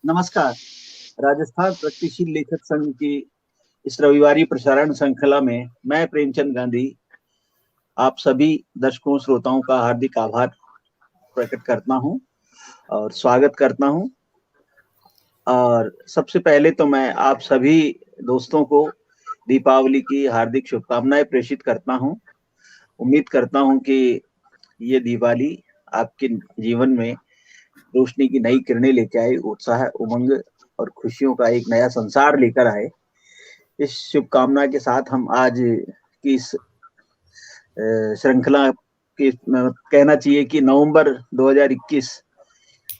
नमस्कार। राजस्थान प्रगतिशील लेखक संघ की इस रविवारी प्रसारण श्रृंखला में मैं प्रेमचंद गांधी आप सभी दर्शकों श्रोताओं का हार्दिक आभार प्रकट करता हूं और स्वागत करता हूं। और सबसे पहले तो मैं आप सभी दोस्तों को दीपावली की हार्दिक शुभकामनाएं प्रेषित करता हूं। उम्मीद करता हूं कि ये दिवाली आपके जीवन में रोशनी की नई किरणें लेके आए, उत्साह, उमंग और खुशियों का एक नया संसार लेकर आए। इस शुभकामना के साथ हम आज की इस श्रृंखला की कहना चाहिए कि नवंबर 2021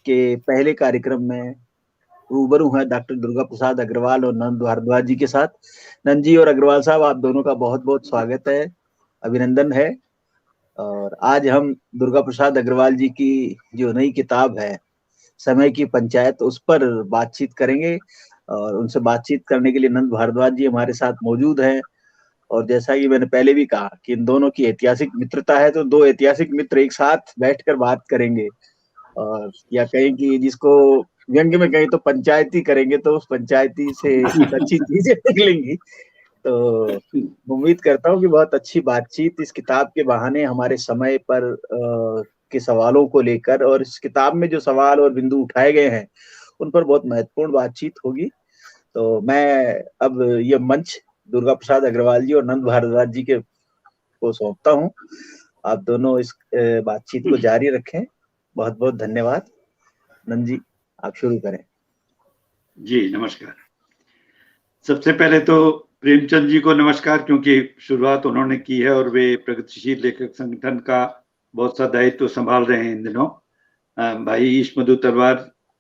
के पहले कार्यक्रम में रूबरू है डॉक्टर दुर्गा प्रसाद अग्रवाल और नंद भारद्वाज जी के साथ। नंद जी और अग्रवाल साहब, आप दोनों का बहुत बहुत स्वागत है, अभिनंदन है। और आज हम दुर्गा प्रसाद अग्रवाल जी की जो नई किताब है समय की पंचायत, उस पर बातचीत करेंगे। और उनसे बातचीत करने के लिए नंद भारद्वाज जी हमारे साथ मौजूद हैं। और जैसा कि मैंने पहले भी कहा कि इन दोनों की ऐतिहासिक मित्रता है, तो दो ऐतिहासिक मित्र एक साथ बैठकर बात करेंगे। और या कहें कि जिसको व्यंग्य में कहें तो पंचायती करेंगे, तो उस पंचायती से कुछ अच्छी चीजें निकलेंगी। तो उम्मीद करता हूँ कि बहुत अच्छी बातचीत इस किताब के बहाने हमारे समय पर के सवालों को लेकर, और इस किताब में जो सवाल और बिंदु उठाए गए हैं उन पर बहुत महत्वपूर्ण बातचीत होगी। तो मैं अब ये मंच दुर्गा प्रसाद अग्रवाल जी और नंद भारद्वाज जी के को सौंपता हूँ। आप दोनों इस बातचीत को जारी रखें। बहुत बहुत धन्यवाद। नंद जी, आप शुरू करें। जी नमस्कार। सबसे पहले तो प्रेमचंद जी को नमस्कार, क्योंकि शुरुआत उन्होंने की है और वे प्रगतिशील लेखक संगठन का बहुत सा दायित्व संभाल रहे हैं इन दिनों। भाई ईश मधु तलवार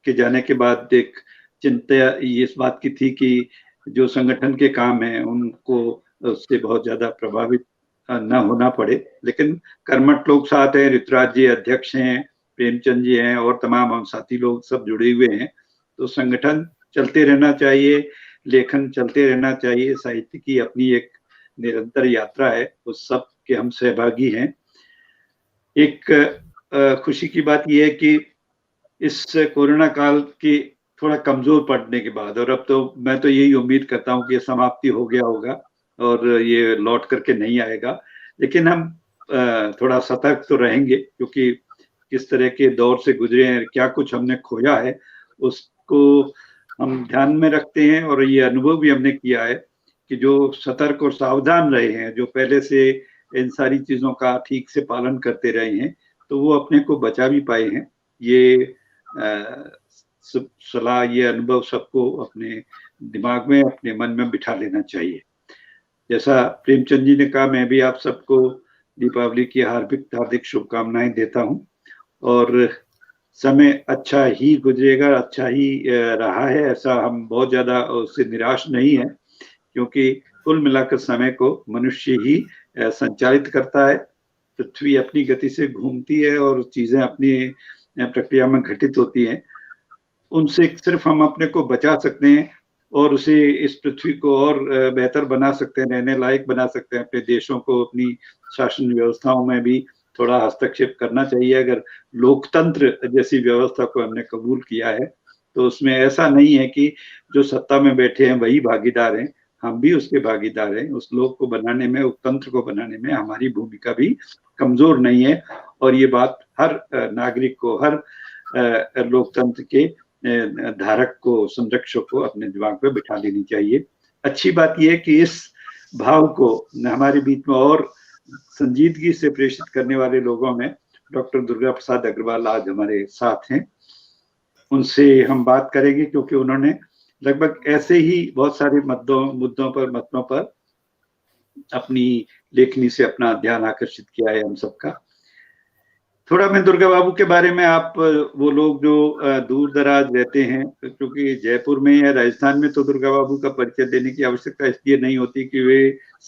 के जाने के बाद एक चिंता इस बात की थी कि जो संगठन के काम है उनको उससे बहुत ज्यादा प्रभावित न होना पड़े, लेकिन कर्मठ लोग साथ हैं। ऋतुराज जी अध्यक्ष हैं, प्रेमचंद जी हैं और तमाम हम साथी लोग सब जुड़े हुए हैं। तो संगठन चलते रहना चाहिए, लेखन चलते रहना चाहिए। साहित्य की अपनी एक निरंतर यात्रा है, उस सब के हम सहभागी हैं। एक खुशी की बात यह है कि इस कोरोना काल की थोड़ा कमजोर पड़ने के बाद, और अब तो मैं तो यही उम्मीद करता हूँ कि ये समाप्ति हो गया होगा और ये लौट करके नहीं आएगा, लेकिन हम थोड़ा सतर्क तो रहेंगे, क्योंकि किस तरह के दौर से गुजरे हैं, क्या कुछ हमने खोया है उसको हम ध्यान में रखते हैं। और ये अनुभव भी हमने किया है कि जो सतर्क और सावधान रहे हैं, जो पहले से इन सारी चीजों का ठीक से पालन करते रहे हैं, तो वो अपने को बचा भी पाए हैं। ये सलाह, ये अनुभव सबको अपने दिमाग में, अपने मन में बिठा लेना चाहिए। जैसा प्रेमचंद जी ने कहा, मैं भी आप सबको दीपावली की हार्दिक हार्दिक शुभकामनाएं देता हूं। और समय अच्छा ही गुजरेगा, अच्छा ही रहा है, ऐसा हम बहुत ज्यादा उससे निराश नहीं है, क्योंकि कुल मिलाकर समय को मनुष्य ही संचालित करता है। पृथ्वी अपनी गति से घूमती है और चीजें अपनी प्रक्रिया में घटित होती हैं। उनसे सिर्फ हम अपने को बचा सकते हैं और उसे, इस पृथ्वी को और बेहतर बना सकते हैं, रहने लायक बना सकते हैं। अपने देशों को, अपनी शासन व्यवस्थाओं में भी थोड़ा हस्तक्षेप करना चाहिए। अगर लोकतंत्र जैसी व्यवस्था को हमने कबूल किया है, तो उसमें ऐसा नहीं है कि जो सत्ता में बैठे हैं वही भागीदार हैं, हम भी उसके भागीदार हैं। उस लोक को बनाने में, उस तंत्र को बनाने में हमारी भूमिका भी कमजोर नहीं है। और ये बात हर नागरिक को, हर लोकतंत्र के धारक को, संरक्षक को अपने दिमाग में बिठा लेनी चाहिए। अच्छी बात यह है कि इस भाव को हमारे बीच में और संजीदगी से प्रेषित करने वाले लोगों में डॉक्टर दुर्गा प्रसाद अग्रवाल आज हमारे साथ हैं। उनसे हम बात करेंगे, क्योंकि उन्होंने लगभग ऐसे ही बहुत सारे मुद्दों पर अपनी लेखनी से अपना ध्यान आकर्षित किया है हम सबका। थोड़ा मैं दुर्गा बाबू के बारे में, आप वो लोग जो दूर दराज रहते हैं, क्योंकि जयपुर में या राजस्थान में तो दुर्गा बाबू का परिचय देने की आवश्यकता इसलिए नहीं होती कि वे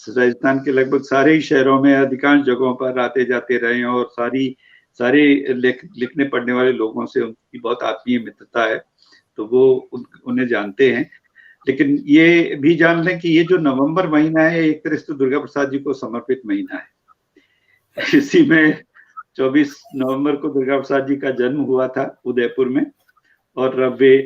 राजस्थान के लगभग सारे ही शहरों में, अधिकांश जगहों पर आते जाते रहे हैं और सारे लिखने पढ़ने वाले लोगों से उनकी बहुत आत्मीय मित्रता है, तो वो उन्हें जानते हैं। लेकिन ये भी जान लें कि ये जो नवंबर महीना है, एक तरह से दुर्गा प्रसाद जी को समर्पित महीना है। इसी में 24 नवंबर को दुर्गा प्रसाद जी का जन्म हुआ था उदयपुर में, और वे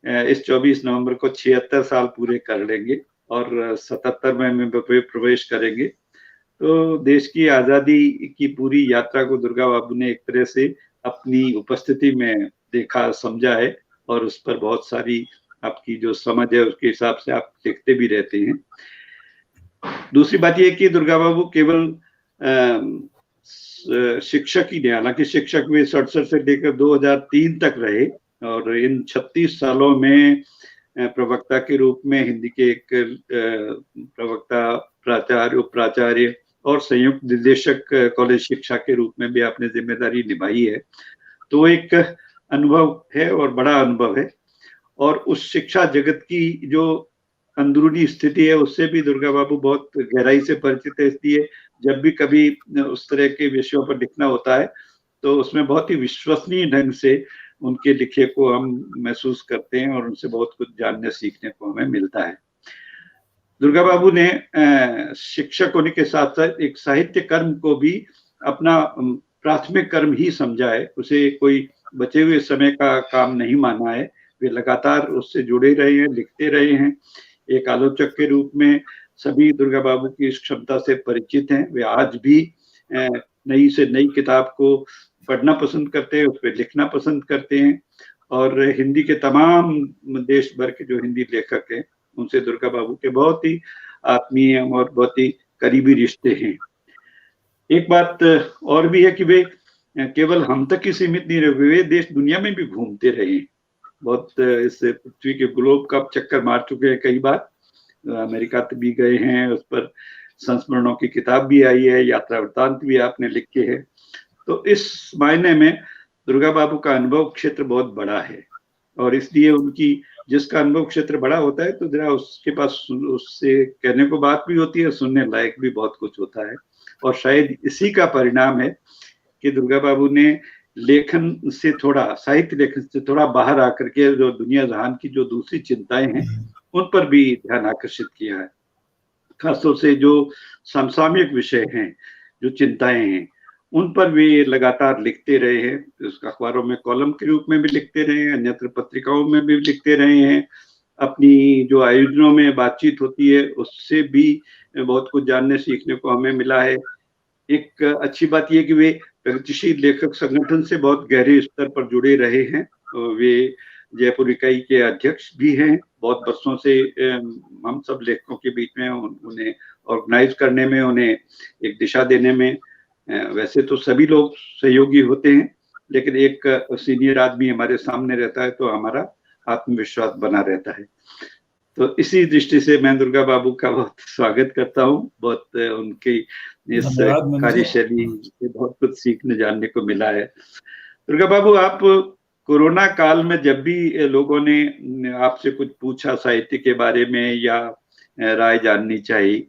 इस 24 नवंबर को 76 साल पूरे कर लेंगे और 77 में प्रवेश करेंगे। तो देश की आजादी की पूरी यात्रा को दुर्गा बाबू ने एक तरह से अपनी उपस्थिति में देखा, समझा है, और उस पर बहुत सारी आपकी जो समझ है उसके हिसाब से आप लिखते भी रहते हैं। दूसरी बात यह कि दुर्गा बाबू केवल शिक्षक ही नहीं, हालांकि शिक्षक भी 67 से लेकर 2003 तक रहे, और इन 36 सालों में प्रवक्ता के रूप में हिंदी के एक प्रवक्ता, प्राचार्य, उप प्राचार्य और संयुक्त निदेशक कॉलेज शिक्षा के रूप में भी आपने जिम्मेदारी निभाई है। तो एक अनुभव है और बड़ा अनुभव है, और उस शिक्षा जगत की जो अंदरूनी स्थिति है उससे भी दुर्गा बाबू बहुत गहराई से परिचित है। इसलिए जब भी कभी उस तरह के विषयों पर लिखना होता है तो उसमें बहुत ही विश्वसनीय ढंग से उनके लिखे को हम महसूस करते हैं और उनसे बहुत कुछ जानने सीखने को हमें मिलता है। दुर्गा बाबू ने शिक्षक होने के साथ साथ एक साहित्य कर्म को भी अपना प्राथमिक कर्म ही समझा है। उसे कोई बचे हुए समय का काम नहीं माना है। वे लगातार उससे जुड़े रहे हैं, लिखते रहे हैं। एक आलोचक के रूप में सभी दुर्गा बाबू की इस क्षमता से परिचित हैं। वे आज भी नई से नई किताब को पढ़ना पसंद करते हैं, उस पर लिखना पसंद करते हैं, और हिंदी के तमाम देश भर के जो हिंदी लेखक हैं उनसे दुर्गा बाबू के बहुत ही आत्मीय और बहुत ही करीबी रिश्ते हैं। एक बात और भी है कि वे केवल हम तक ही सीमित नहीं रहे, वे देश दुनिया में भी घूमते रहे। बहुत इस पृथ्वी के ग्लोब का चक्कर मार चुके हैं कई बार। अमेरिका भी गए हैं, उस पर संस्मरणों की किताब भी आई है, यात्रा वृत्तांत भी आपने लिखे हैं। तो इस मायने में दुर्गा बाबू का अनुभव क्षेत्र बहुत बड़ा है, और इसलिए उनकी जिसका अनुभव क्षेत्र बड़ा होता है तो जरा उसके पास उससे कहने को बात भी होती है, सुनने लायक भी बहुत कुछ होता है। और शायद इसी का परिणाम है कि दुर्गा बाबू ने लेखन से थोड़ा, साहित्य लेखन से थोड़ा बाहर आकर के जो दुनिया जहान की जो दूसरी चिंताएं हैं उन पर भी ध्यान आकर्षित किया है। खासतौर से जो समसामयिक विषय हैं, जो चिंताएं हैं, उन पर वे लगातार लिखते रहे हैं। उसका अखबारों में कॉलम के रूप में भी लिखते रहे हैं, अन्यत्र पत्रिकाओं में भी लिखते रहे हैं। अपनी जो आयोजनों में बातचीत होती है उससे भी बहुत कुछ जानने सीखने को हमें मिला है। एक अच्छी बात यह कि वे प्रगतिशील लेखक संगठन से बहुत गहरे स्तर पर जुड़े रहे हैं। वे जयपुर इकाई के अध्यक्ष भी हैं। बहुत वर्षों से हम सब लेखकों के बीच में उन्हें ऑर्गेनाइज करने में, उन्हें एक दिशा देने में, वैसे तो सभी लोग सहयोगी होते हैं, लेकिन एक सीनियर आदमी हमारे सामने रहता है तो हमारा आत्मविश्वास बना रहता है। तो इसी दृष्टि से मैं दुर्गा बाबू का बहुत स्वागत करता हूँ। बहुत उनकी इस कार्यशैली से बहुत कुछ सीखने जानने को मिला है। दुर्गा बाबू, आप कोरोना काल में जब भी लोगों ने आपसे कुछ पूछा साहित्य के बारे में या राय जाननी चाहिए,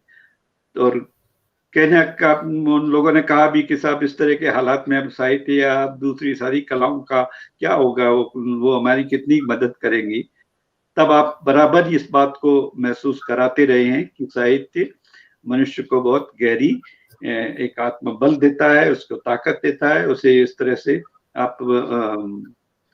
और कहने का उन लोगों ने कहा भी कि साहब इस तरह के हालात में अब साहित्य या दूसरी सारी कलाओं का क्या होगा, वो हमारी कितनी मदद करेंगी, तब आप बराबर इस बात को महसूस कराते रहे हैं कि साहित्य मनुष्य को बहुत गहरी एक आत्मबल देता है, उसको ताकत देता है। उसे इस तरह से आप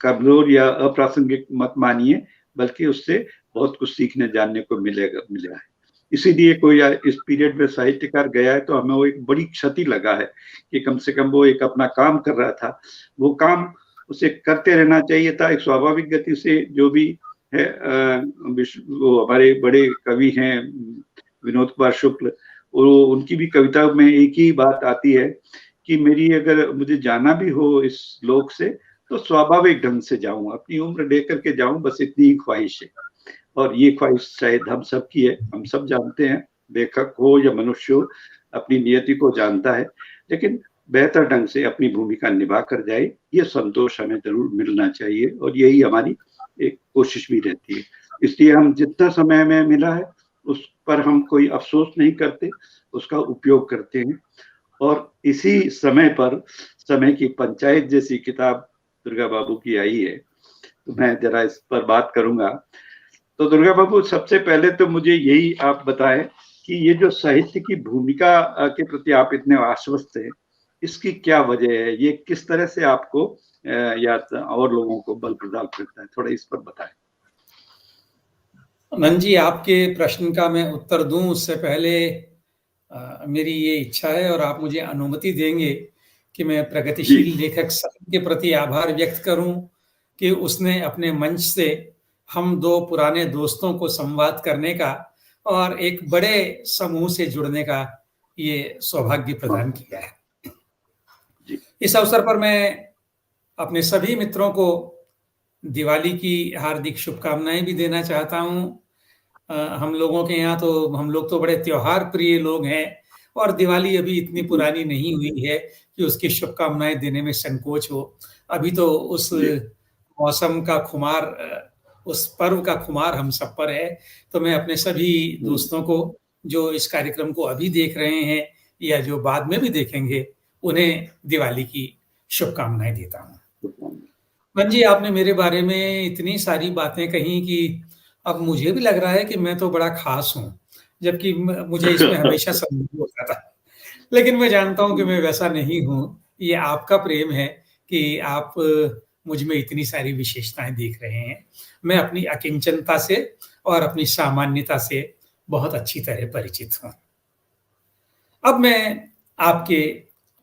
कमजोर या अप्रासंगिक मत मानिए, बल्कि उससे बहुत कुछ सीखने जानने को मिला है। इसीलिए कोई इस पीरियड में साहित्यकार गया है तो हमें वो एक बड़ी क्षति लगा है कि कम से कम वो एक अपना काम कर रहा था, वो काम उसे करते रहना चाहिए था एक स्वाभाविक गति से। जो भी है वो हमारे बड़े कवि हैं विनोद कुमार शुक्ल, उनकी भी कविता में एक ही बात आती है कि मेरी अगर मुझे जाना भी हो इस लोक से तो स्वाभाविक ढंग से जाऊं, अपनी उम्र लेकर के जाऊं, बस इतनी ही ख्वाहिश है। और ये ख्वाहिश शायद हम सब की है। हम सब जानते हैं, लेखक हो या मनुष्य हो, अपनी नियति को जानता है, लेकिन बेहतर ढंग से अपनी भूमिका निभा कर जाए, ये संतोष हमें जरूर मिलना चाहिए, और यही हमारी एक कोशिश भी रहती है। इसलिए हम जितना समय हमें मिला है उस पर हम कोई अफसोस नहीं करते, उसका उपयोग करते हैं। और इसी समय पर समय की पंचायत जैसी किताब दुर्गा बाबू की आई है, तो मैं जरा इस पर बात करूंगा। तो दुर्गा बाबू, सबसे पहले तो मुझे यही आप बताएं कि ये जो साहित्य की भूमिका के प्रति आप इतने आश्वस्त हैं, इसकी क्या वजह है? ये किस तरह से आपको या और लोगों को बल प्रदान करता है? थोड़ा इस पर बताएं। नंद जी, आपके प्रश्न का मैं उत्तर दूं उससे पहले मेरी ये इच्छा है और आप मुझे अनुमति देंगे कि मैं प्रगतिशील लेखक संघ के प्रति आभार व्यक्त करूं कि उसने अपने मंच से हम दो पुराने दोस्तों को संवाद करने का और एक बड़े समूह से जुड़ने का ये सौभाग्य प्रदान किया है। इस अवसर पर मैं अपने सभी मित्रों को दिवाली की हार्दिक शुभकामनाएं भी देना चाहता हूं। हम लोगों के यहाँ तो हम लोग तो बड़े त्योहार प्रिय लोग हैं और दिवाली अभी इतनी पुरानी नहीं हुई है कि उसकी शुभकामनाएं देने में संकोच हो। अभी तो उस मौसम का खुमार, उस पर्व का खुमार हम सब पर है। तो मैं अपने सभी दोस्तों को जो इस कार्यक्रम को अभी देख रहे हैं या जो बाद में भी देखेंगे, उन्हें दिवाली की शुभकामनाएं देता हूं। मन जी, आपने मेरे बारे में इतनी सारी बातें कही कि अब मुझे भी लग रहा है कि मैं तो बड़ा खास हूं, जबकि मुझे इसमें हमेशा संदेह होता था। लेकिन मैं जानता हूं कि मैं वैसा नहीं हूं। ये आपका प्रेम है कि आप मुझ में इतनी सारी विशेषताएं देख रहे हैं। मैं अपनी अकिंचनता से और अपनी सामान्यता से बहुत अच्छी तरह परिचित हूं। अब मैं आपके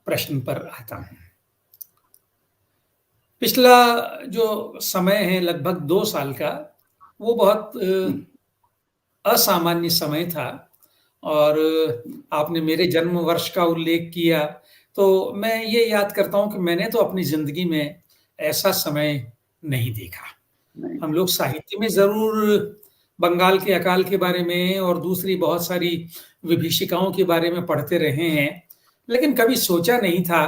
प्रश्न पर आता हूं। पिछला जो समय है लगभग 2 साल का, वो बहुत असामान्य समय था और आपने मेरे जन्म वर्ष का उल्लेख किया, तो मैं ये याद करता हूँ कि मैंने तो अपनी ज़िंदगी में ऐसा समय नहीं देखा। हम लोग साहित्य में ज़रूर बंगाल के अकाल के बारे में और दूसरी बहुत सारी विभीषिकाओं के बारे में पढ़ते रहे हैं, लेकिन कभी सोचा नहीं था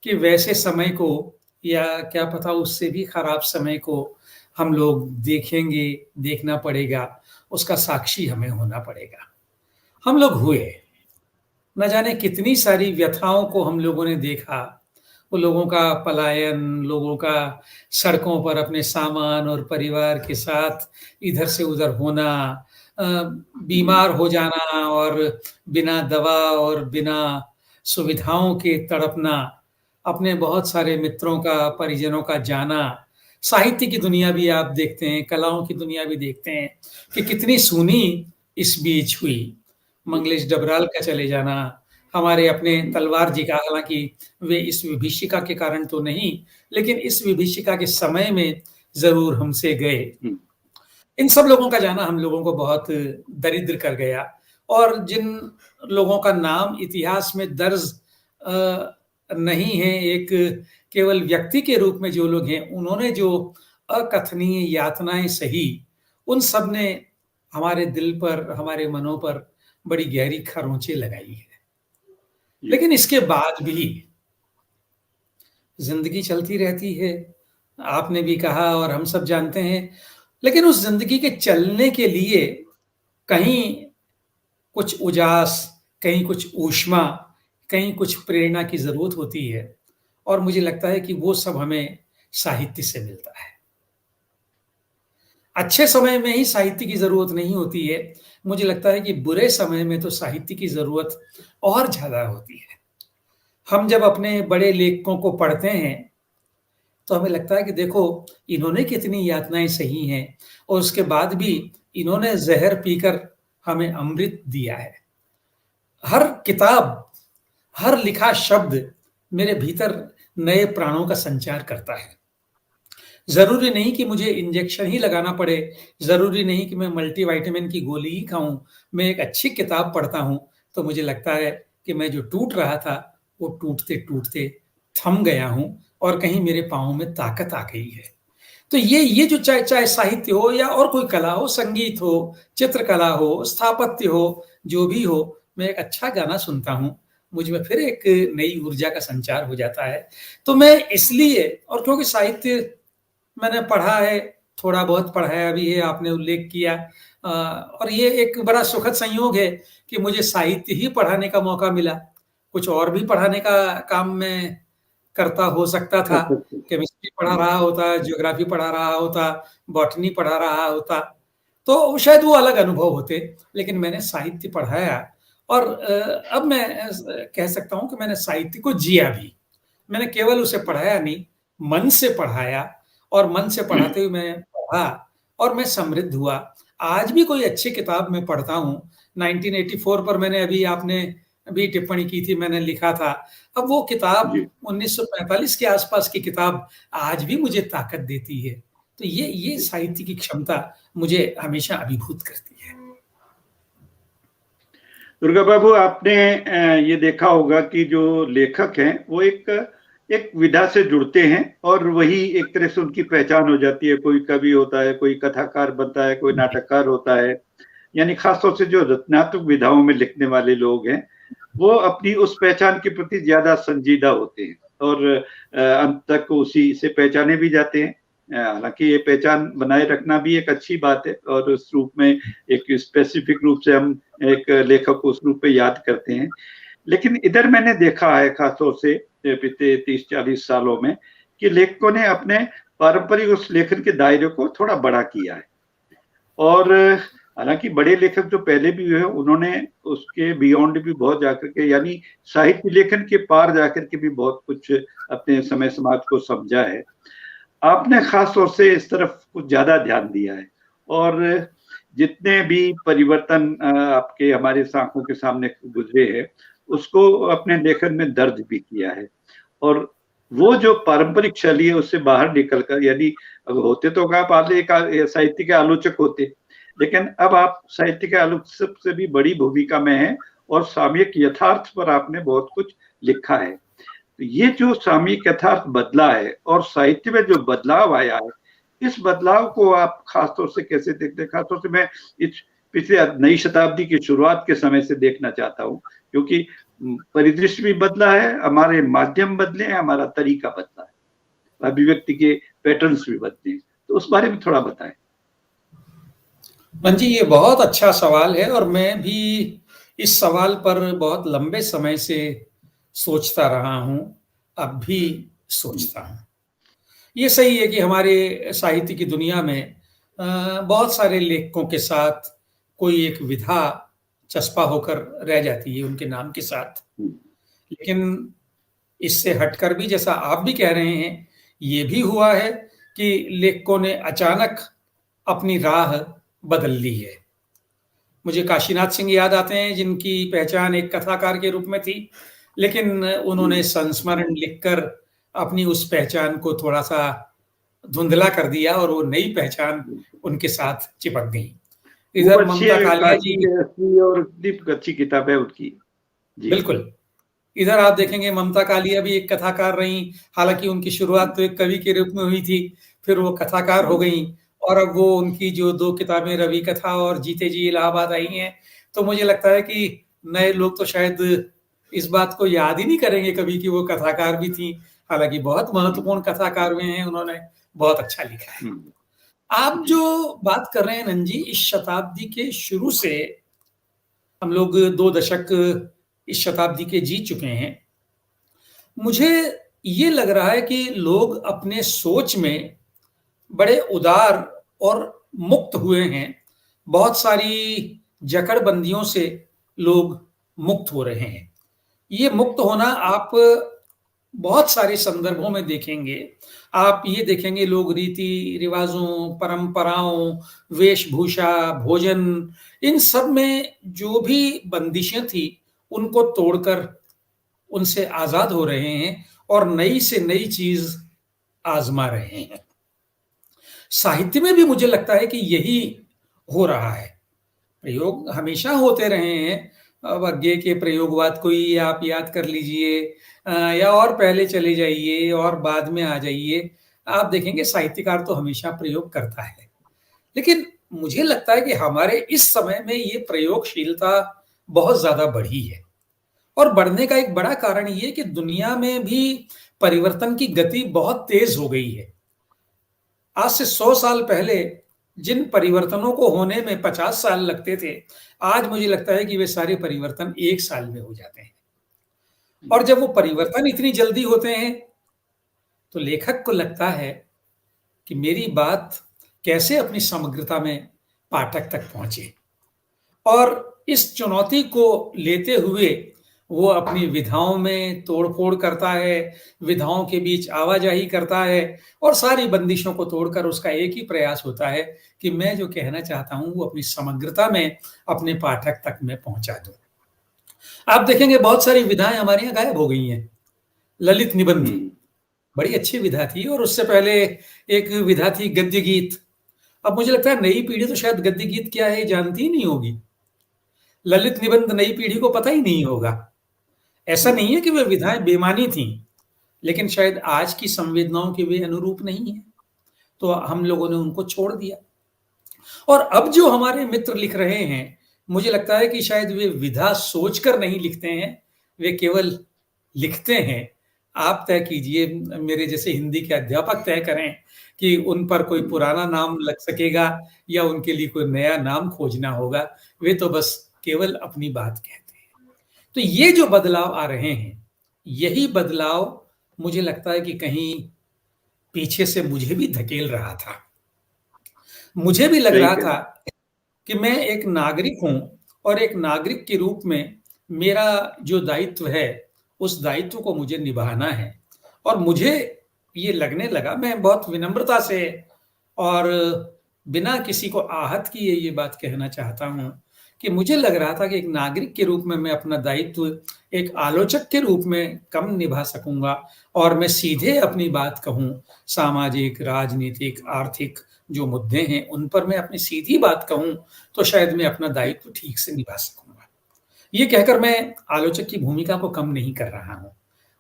कि वैसे समय को या क्या पता उससे भी खराब समय को हम लोग देखेंगे, देखना पड़ेगा, उसका साक्षी हमें होना पड़ेगा। हम लोग हुए, न जाने कितनी सारी व्यथाओं को हम लोगों ने देखा। वो लोगों का पलायन, लोगों का सड़कों पर अपने सामान और परिवार के साथ इधर से उधर होना, बीमार हो जाना और बिना दवा और बिना सुविधाओं के तड़पना, अपने बहुत सारे मित्रों का, परिजनों का जाना। साहित्य की दुनिया भी आप देखते हैं, कलाओं की दुनिया भी देखते हैं कि कितनी सूनी इस बीच हुई। मंगलेश डबराल का चले जाना, हमारे अपने तलवार जी का, हालांकि वे इस विभीषिका के कारण तो नहीं, लेकिन इस विभीषिका के समय में जरूर हमसे गए। इन सब लोगों का जाना हम लोगों को बहुत दरिद्र कर गया और जिन लोगों का नाम इतिहास में दर्ज नहीं है, एक केवल व्यक्ति के रूप में जो लोग हैं, उन्होंने जो अकथनीय यातनाएं सही, उन सब ने हमारे दिल पर, हमारे मनों पर बड़ी गहरी खरोंचें लगाई है। लेकिन इसके बाद भी जिंदगी चलती रहती है, आपने भी कहा और हम सब जानते हैं। लेकिन उस जिंदगी के चलने के लिए कहीं कुछ उजास, कहीं कुछ ऊष्मा, कहीं कुछ प्रेरणा की जरूरत होती है और मुझे लगता है कि वो सब हमें साहित्य से मिलता है। अच्छे समय में ही साहित्य की जरूरत नहीं होती है, मुझे लगता है कि बुरे समय में तो साहित्य की जरूरत और ज्यादा होती है। हम जब अपने बड़े लेखकों को पढ़ते हैं तो हमें लगता है कि देखो, इन्होंने कितनी यातनाएं सही हैं और उसके बाद भी इन्होंने जहर पीकर हमें अमृत दिया है। हर किताब, हर लिखा शब्द मेरे भीतर नए प्राणों का संचार करता है। जरूरी नहीं कि मुझे इंजेक्शन ही लगाना पड़े, जरूरी नहीं कि मैं मल्टीविटामिन की गोली ही खाऊं। मैं एक अच्छी किताब पढ़ता हूं तो मुझे लगता है कि मैं जो टूट रहा था वो टूटते टूटते थम गया हूं और कहीं मेरे पांवों में ताकत आ गई है। तो ये जो चाहे साहित्य हो या और कोई कला हो, संगीत हो, चित्रकला हो, स्थापत्य हो, जो भी हो, मैं एक अच्छा गाना सुनता हूं, मुझ में फिर एक नई ऊर्जा का संचार हो जाता है। तो मैं इसलिए, और क्योंकि साहित्य मैंने पढ़ा है, थोड़ा बहुत पढ़ाया भी है, आपने उल्लेख किया, और ये एक बड़ा सुखद संयोग है कि मुझे साहित्य ही पढ़ाने का मौका मिला। कुछ और भी पढ़ाने का काम मैं करता हो सकता था, केमिस्ट्री पढ़ा रहा होता, ज्योग्राफी पढ़ा रहा होता, बॉटनी पढ़ा रहा होता, तो शायद वो अलग अनुभव होते, लेकिन मैंने साहित्य पढ़ाया और अब मैं कह सकता हूं कि मैंने साहित्य को जिया भी। मैंने केवल उसे पढ़ाया नहीं, मन से पढ़ाया और मन से पढ़ाते हुए मैं पढ़ा और मैं समृद्ध हुआ। आज भी कोई अच्छी किताब मैं पढ़ता हूँ, 1984 पर मैंने आपने अभी टिप्पणी की थी, मैंने लिखा था। अब वो किताब 1945 के आसपास की किताब आज भी मुझे ताकत देती है। तो ये साहित्य की क्षमता मुझे हमेशा अभिभूत करती है। दुर्गा बाबू, आपने ये देखा होगा कि जो लेखक हैं वो एक विधा से जुड़ते हैं और वही एक तरह से उनकी पहचान हो जाती है। कोई कवि होता है, कोई कथाकार बनता है, कोई नाटककार होता है। यानी खासतौर से जो रचनात्मक विधाओं में लिखने वाले लोग हैं वो अपनी उस पहचान के प्रति ज्यादा संजीदा होते हैं और अंत तक उसी से पहचाने भी जाते हैं। हालांकि ये पहचान बनाए रखना भी एक अच्छी बात है और उस रूप में एक स्पेसिफिक रूप से हम एक लेखक को उस रूप में याद करते हैं। लेकिन इधर मैंने देखा है खासतौर से पिछले 30-40 सालों में कि लेखकों ने अपने पारंपरिक उस लेखन के दायरे को थोड़ा बड़ा किया है। और हालांकि बड़े लेखक जो पहले भी हुए उन्होंने उसके बियॉन्ड भी बहुत जाकर के, यानी साहित्य लेखन के पार जाकर के भी बहुत कुछ अपने समय समाज को समझा है। आपने खास तौर से इस तरफ कुछ ज्यादा ध्यान दिया है और जितने भी परिवर्तन आपके हमारे आंखों के सामने गुजरे हैं उसको अपने लेखन में दर्ज भी किया है। और वो जो पारंपरिक शैली है उससे बाहर निकलकर, यानी अब होते तो आप आधे एक साहित्य के आलोचक होते, लेकिन अब आप साहित्य के आलोचक से भी बड़ी भूमिका में हैं और सामयिक यथार्थ पर आपने बहुत कुछ लिखा है। तो ये जो सामयिक यथार्थ बदला है और साहित्य में जो बदलाव आया है, इस बदलाव को आप खासतौर से कैसे देखते हैं? खासतौर से मैं इस पिछले नई शताब्दी की शुरुआत के समय से देखना चाहता हूँ, क्योंकि परिदृश्य भी बदला है, हमारे माध्यम बदले हैं, हमारा तरीका बदला है, अभिव्यक्ति के पैटर्न्स भी बदले हैं। तो उस बारे में थोड़ा बताएं। जी, ये बहुत अच्छा सवाल है और मैं भी इस सवाल पर बहुत लंबे समय से सोचता रहा हूँ, अब भी सोचता हूँ। ये सही है कि हमारे साहित्य की दुनिया में बहुत सारे लेखकों के साथ कोई एक विधा चस्पा होकर रह जाती है उनके नाम के साथ। लेकिन इससे हटकर भी, जैसा आप भी कह रहे हैं, ये भी हुआ है कि लेखकों ने अचानक अपनी राह बदल ली है। मुझे काशीनाथ सिंह याद आते हैं, जिनकी पहचान एक कथाकार के रूप में थी, लेकिन उन्होंने संस्मरण लिखकर अपनी उस पहचान को थोड़ा सा धुंधला कर दिया और वो नई पहचान उनके साथ चिपक गई। इधर ममता कालिया जी, और दीप अच्छी किताब है उनकी। बिल्कुल। इधर आप देखेंगे ममता कालिया भी एक कथाकार रही, हालांकि उनकी शुरुआत तो एक कवि के रूप में हुई थी, फिर वो कथाकार हो गई और अब वो उनकी जो 2 किताबें रवि कथा और जीते जी इलाहाबाद आई हैं, तो मुझे लगता है कि नए लोग तो शायद इस बात को याद ही नहीं करेंगे कभी कि वो कथाकार भी थी। हालांकि बहुत महत्वपूर्ण कथाकार हुए हैं, उन्होंने बहुत अच्छा लिखा है। आप जो बात कर रहे हैं नंजी, इस शताब्दी के शुरू से हम लोग 2 दशक इस शताब्दी के जी चुके हैं। मुझे ये लग रहा है कि लोग अपने सोच में बड़े उदार और मुक्त हुए हैं। बहुत सारी जकड़बंदियों से लोग मुक्त हो रहे हैं। ये मुक्त होना आप बहुत सारे संदर्भों में देखेंगे। आप ये देखेंगे लोग रीति रिवाजों, परंपराओं, वेशभूषा, भोजन, इन सब में जो भी बंदिशें थी उनको तोड़कर उनसे आजाद हो रहे हैं और नई से नई चीज आजमा रहे हैं। साहित्य में भी मुझे लगता है कि यही हो रहा है। प्रयोग हमेशा होते रहे हैं। अब आगे के प्रयोगवाद को ही आप याद कर लीजिए या और पहले चले जाइए और बाद में आ जाइए, आप देखेंगे साहित्यकार तो हमेशा प्रयोग करता है। लेकिन मुझे लगता है कि हमारे इस समय में ये प्रयोगशीलता बहुत ज्यादा बढ़ी है और बढ़ने का एक बड़ा कारण ये कि दुनिया में भी परिवर्तन की गति बहुत तेज हो गई है। आज से 100 साल पहले जिन परिवर्तनों को होने में 50 साल लगते थे, आज मुझे लगता है कि वे सारे परिवर्तन 1 साल में हो जाते हैं। और जब वो परिवर्तन इतनी जल्दी होते हैं तो लेखक को लगता है कि मेरी बात कैसे अपनी समग्रता में पाठक तक पहुंचे। और इस चुनौती को लेते हुए वो अपनी विधाओं में तोड़-फोड़ करता है, विधाओं के बीच आवाजाही करता है और सारी बंदिशों को तोड़कर उसका एक ही प्रयास होता है कि मैं जो कहना चाहता हूँ वो अपनी समग्रता में अपने पाठक तक मैं पहुँचा दूँ। आप देखेंगे बहुत सारी विधाएँ हमारे यहाँ गायब हो गई हैं। ललित निबंध, बड़ी अच्छी विधा थी और उससे पहले एक विधा थी गद्य गीत। अब मुझे लगता है नई पीढ़ी तो शायद गद्य गीत क्या है जानती ही नहीं होगी। ललित निबंध नई पीढ़ी को पता ही नहीं होगा। ऐसा नहीं है कि वे विधाएँ बेमानी थीं, लेकिन शायद आज की संवेदनाओं के वे अनुरूप नहीं हैं, तो हम लोगों ने उनको छोड़ दिया। और अब जो हमारे मित्र लिख रहे हैं, मुझे लगता है कि शायद वे विधा सोचकर नहीं लिखते हैं, वे केवल लिखते हैं। आप तय कीजिए, मेरे जैसे हिंदी के अध्यापक तय करें कि उन पर कोई पुराना नाम लग सकेगा या उनके लिए कोई नया नाम खोजना होगा। वे तो बस केवल अपनी बात कहते हैं। तो ये जो बदलाव आ रहे हैं, यही बदलाव मुझे लगता है कि कहीं पीछे से मुझे भी धकेल रहा था। मुझे भी लग रहा था कि मैं एक नागरिक हूँ और एक नागरिक के रूप में मेरा जो दायित्व है, उस दायित्व को मुझे निभाना है। और मुझे ये लगने लगा, मैं बहुत विनम्रता से और बिना किसी को आहत किए ये बात कहना चाहता हूँ कि मुझे लग रहा था कि एक नागरिक के रूप में मैं अपना दायित्व एक आलोचक के रूप में कम निभा सकूँगा और मैं सीधे अपनी बात कहूँ, सामाजिक, राजनीतिक, आर्थिक जो मुद्दे हैं, उन पर मैं अपनी सीधी बात कहूँ, तो शायद मैं अपना दायित्व ठीक से निभा सकूँगा। ये कहकर मैं आलोचक की भूमिका को कम नहीं कर रहा हूँ।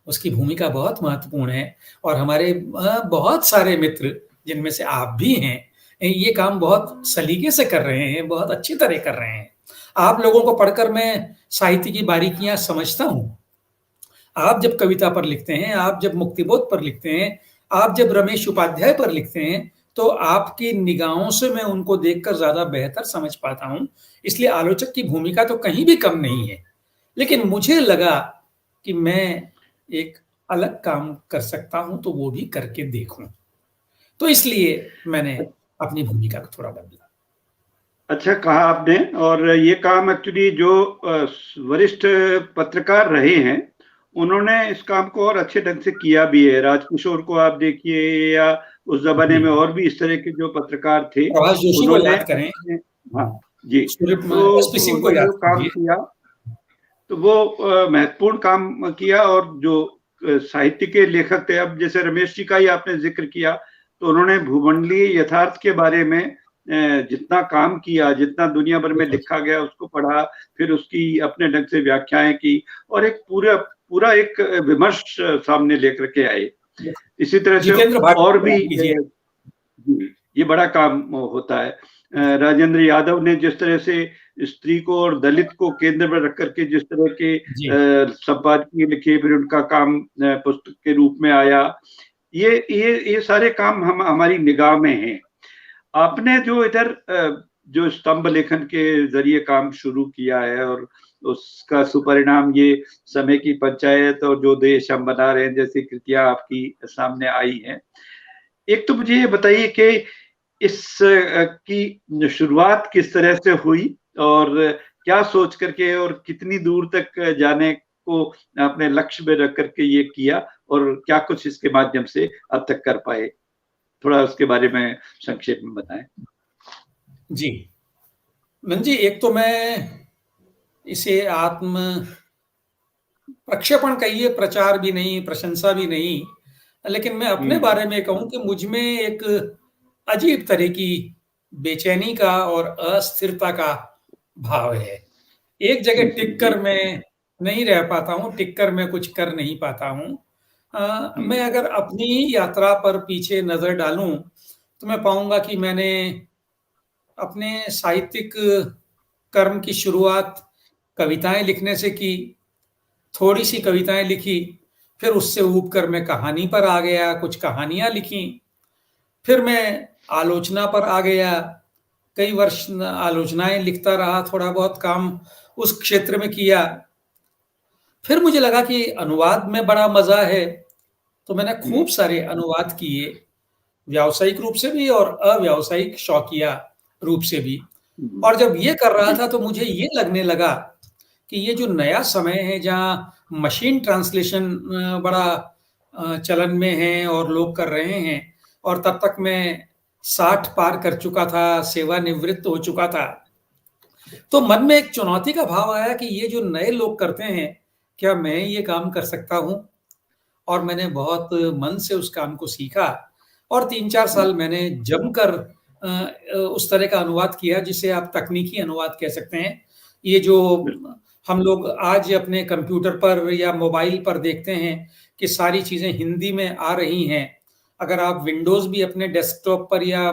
उसकी भूमिका बहुत महत्वपूर्ण है और हमारे बहुत सारे मित्र, जिनमें से आप भी हैं, ये काम बहुत सलीके से कर रहे हैं, बहुत अच्छी तरह कर रहे हैं। आप लोगों को पढ़कर मैं साहित्य की बारीकियाँ समझता हूँ। आप जब कविता पर लिखते हैं, आप जब मुक्तिबोध पर लिखते हैं, आप जब रमेश उपाध्याय पर लिखते हैं, तो आपकी निगाहों से मैं उनको देखकर ज़्यादा बेहतर समझ पाता हूँ। इसलिए आलोचक की भूमिका तो कहीं भी कम नहीं है। लेकिन मुझे लगा कि मैं एक अलग काम कर सकता हूँ, तो वो भी करके देखूँ। तो इसलिए मैंने अपनी भूमिका को थोड़ा बदला। अच्छा कहा आपने, और ये काम एक्चुअली जो वरिष्ठ पत्रकार रहे हैं, उन्होंने इस काम को और अच्छे ढंग से किया भी है। राजकिशोर को आप देखिए, या उस जमाने में और भी इस तरह के जो पत्रकार थे, प्रभाष जोशी को याद करें। हाँ जी, तो उन्होंने जो काम किया, तो वो महत्वपूर्ण काम किया। और जो साहित्य के लेखक थे, अब जैसे रमेश जी का ही आपने जिक्र किया, तो उन्होंने भूमंडलीय यथार्थ के बारे में जितना काम किया, जितना दुनिया भर में लिखा गया उसको पढ़ा, फिर उसकी अपने ढंग से व्याख्याएं की और एक पूरा एक विमर्श सामने लेकर के आए। इसी तरह से और भी ये बड़ा काम होता है। राजेंद्र यादव ने जिस तरह से स्त्री को और दलित को केंद्र में रख करके जिस तरह के संपादकीय लिखे, फिर उनका काम पुस्तक के रूप में आया, ये सारे काम हमारी निगाह में हैं। आपने जो इधर जो स्तंभ लेखन के जरिए काम शुरू किया है, और उसका सुपरिणाम ये समय की पंचायत और जो देश हम बना रहे हैं जैसी कृतियां आपकी सामने आई हैं। एक तो मुझे ये बताइए कि इस की शुरुआत किस तरह से हुई और क्या सोच करके और कितनी दूर तक जाने को अपने लक्ष्य में रख करके ये किया, और क्या कुछ इसके माध्यम से अब तक कर पाए, थोड़ा उसके बारे में संक्षेप में बताएं। जी मन जी, एक तो मैं इसे आत्म प्रक्षेपण कहिए, प्रचार भी नहीं, प्रशंसा भी नहीं, लेकिन मैं अपने बारे में कहूं कि मुझ में एक अजीब तरह की बेचैनी का और अस्थिरता का भाव है। एक जगह टिक कर मैं नहीं रह पाता हूँ, टिक कर मैं कुछ कर नहीं पाता हूँ। मैं अगर अपनी ही यात्रा पर पीछे नजर डालूं तो मैं पाऊंगा कि मैंने अपने साहित्यिक कर्म की शुरुआत कविताएं लिखने से की, थोड़ी सी कविताएं लिखी, फिर उससे ऊब कर मैं कहानी पर आ गया, कुछ कहानियां लिखी, फिर मैं आलोचना पर आ गया, कई वर्ष आलोचनाएं लिखता रहा, थोड़ा बहुत काम उस क्षेत्र में किया। फिर मुझे लगा कि अनुवाद में बड़ा मजा है, तो मैंने खूब सारे अनुवाद किए, व्यावसायिक रूप से भी और अव्यावसायिक शौकिया रूप से भी। और जब ये कर रहा था तो मुझे ये लगने लगा कि ये जो नया समय है जहाँ मशीन ट्रांसलेशन बड़ा चलन में है और लोग कर रहे हैं, और तब तक मैं 60 पार कर चुका था, सेवानिवृत्त हो चुका था, तो मन में एक चुनौती का भाव आया कि ये जो नए लोग करते हैं, क्या मैं ये काम कर सकता हूं? और मैंने बहुत मन से उस काम को सीखा और 3-4 साल मैंने जमकर उस तरह का अनुवाद किया जिसे आप तकनीकी अनुवाद कह सकते हैं। ये जो हम लोग आज अपने कंप्यूटर पर या मोबाइल पर देखते हैं कि सारी चीजें हिंदी में आ रही हैं। अगर आप विंडोज भी अपने डेस्कटॉप पर या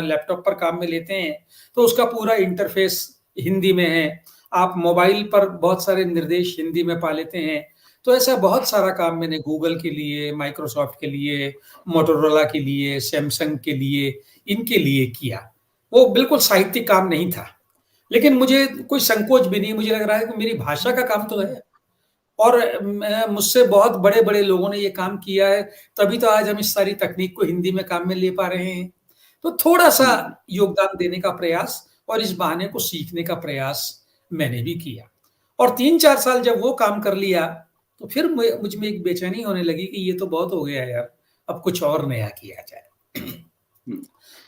लैपटॉप पर काम में लेते हैं तो उसका पूरा इंटरफेस हिंदी में है। आप मोबाइल पर बहुत सारे निर्देश हिंदी में पा लेते हैं। तो ऐसा बहुत सारा काम मैंने गूगल के लिए, माइक्रोसॉफ्ट के लिए, मोटोरोला के लिए, सैमसंग के लिए, इनके लिए किया। वो बिल्कुल साहित्यिक काम नहीं था, लेकिन मुझे कोई संकोच भी नहीं। मुझे लग रहा है कि मेरी भाषा का काम तो है और मुझसे बहुत बड़े-बड़े लोगों ने ये काम किया है, तभी तो आज हम इस सारी तकनीक को हिंदी में काम में ले पा रहे हैं। तो थोड़ा-सा योगदान देने का प्रयास और इस बहाने को सीखने का प्रयास मैंने भी किया। और 3-4 साल जब वो काम कर लिया, तो फिर मुझ में एक बेचैनी होने लगी कि ये तो बहुत हो गया यार, अब कुछ और नया किया जाए।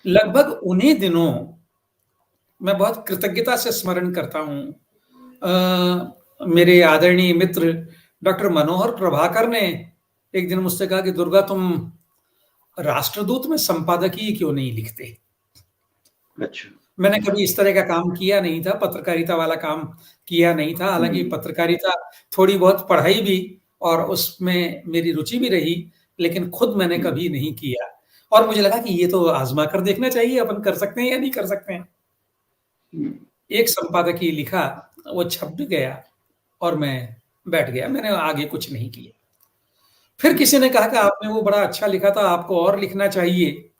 लगभग उन्हीं दिनों मैं बहुत कृतज्ञता से स्मरण करता हूँ, मेरे आदरणीय मित्र डॉक्टर मनोहर प्रभाकर ने एक दिन मुझसे कहा कि दुर्गा, तुम राष्ट्रदूत में संपादकीय क्यों नहीं लिखते? अच्छा। मैंने कभी इस तरह का काम किया नहीं था, पत्रकारिता वाला काम किया नहीं था। हालांकि पत्रकारिता थोड़ी बहुत पढ़ाई भी और उसमें मेरी रुचि भी रही, लेकिन खुद मैंने कभी नहीं किया। और मुझे लगा कि ये तो आजमा कर देखना चाहिए, अपन कर सकते हैं या नहीं कर सकते हैं। एक संपादकीय लिखा, वो छप भी गया और मैं बैठ गया, मैंने आगे कुछ नहीं किया। फिर किसी ने कहा कि आपने वो बड़ा अच्छा लिखा था, आपको और लिखना चाहिए।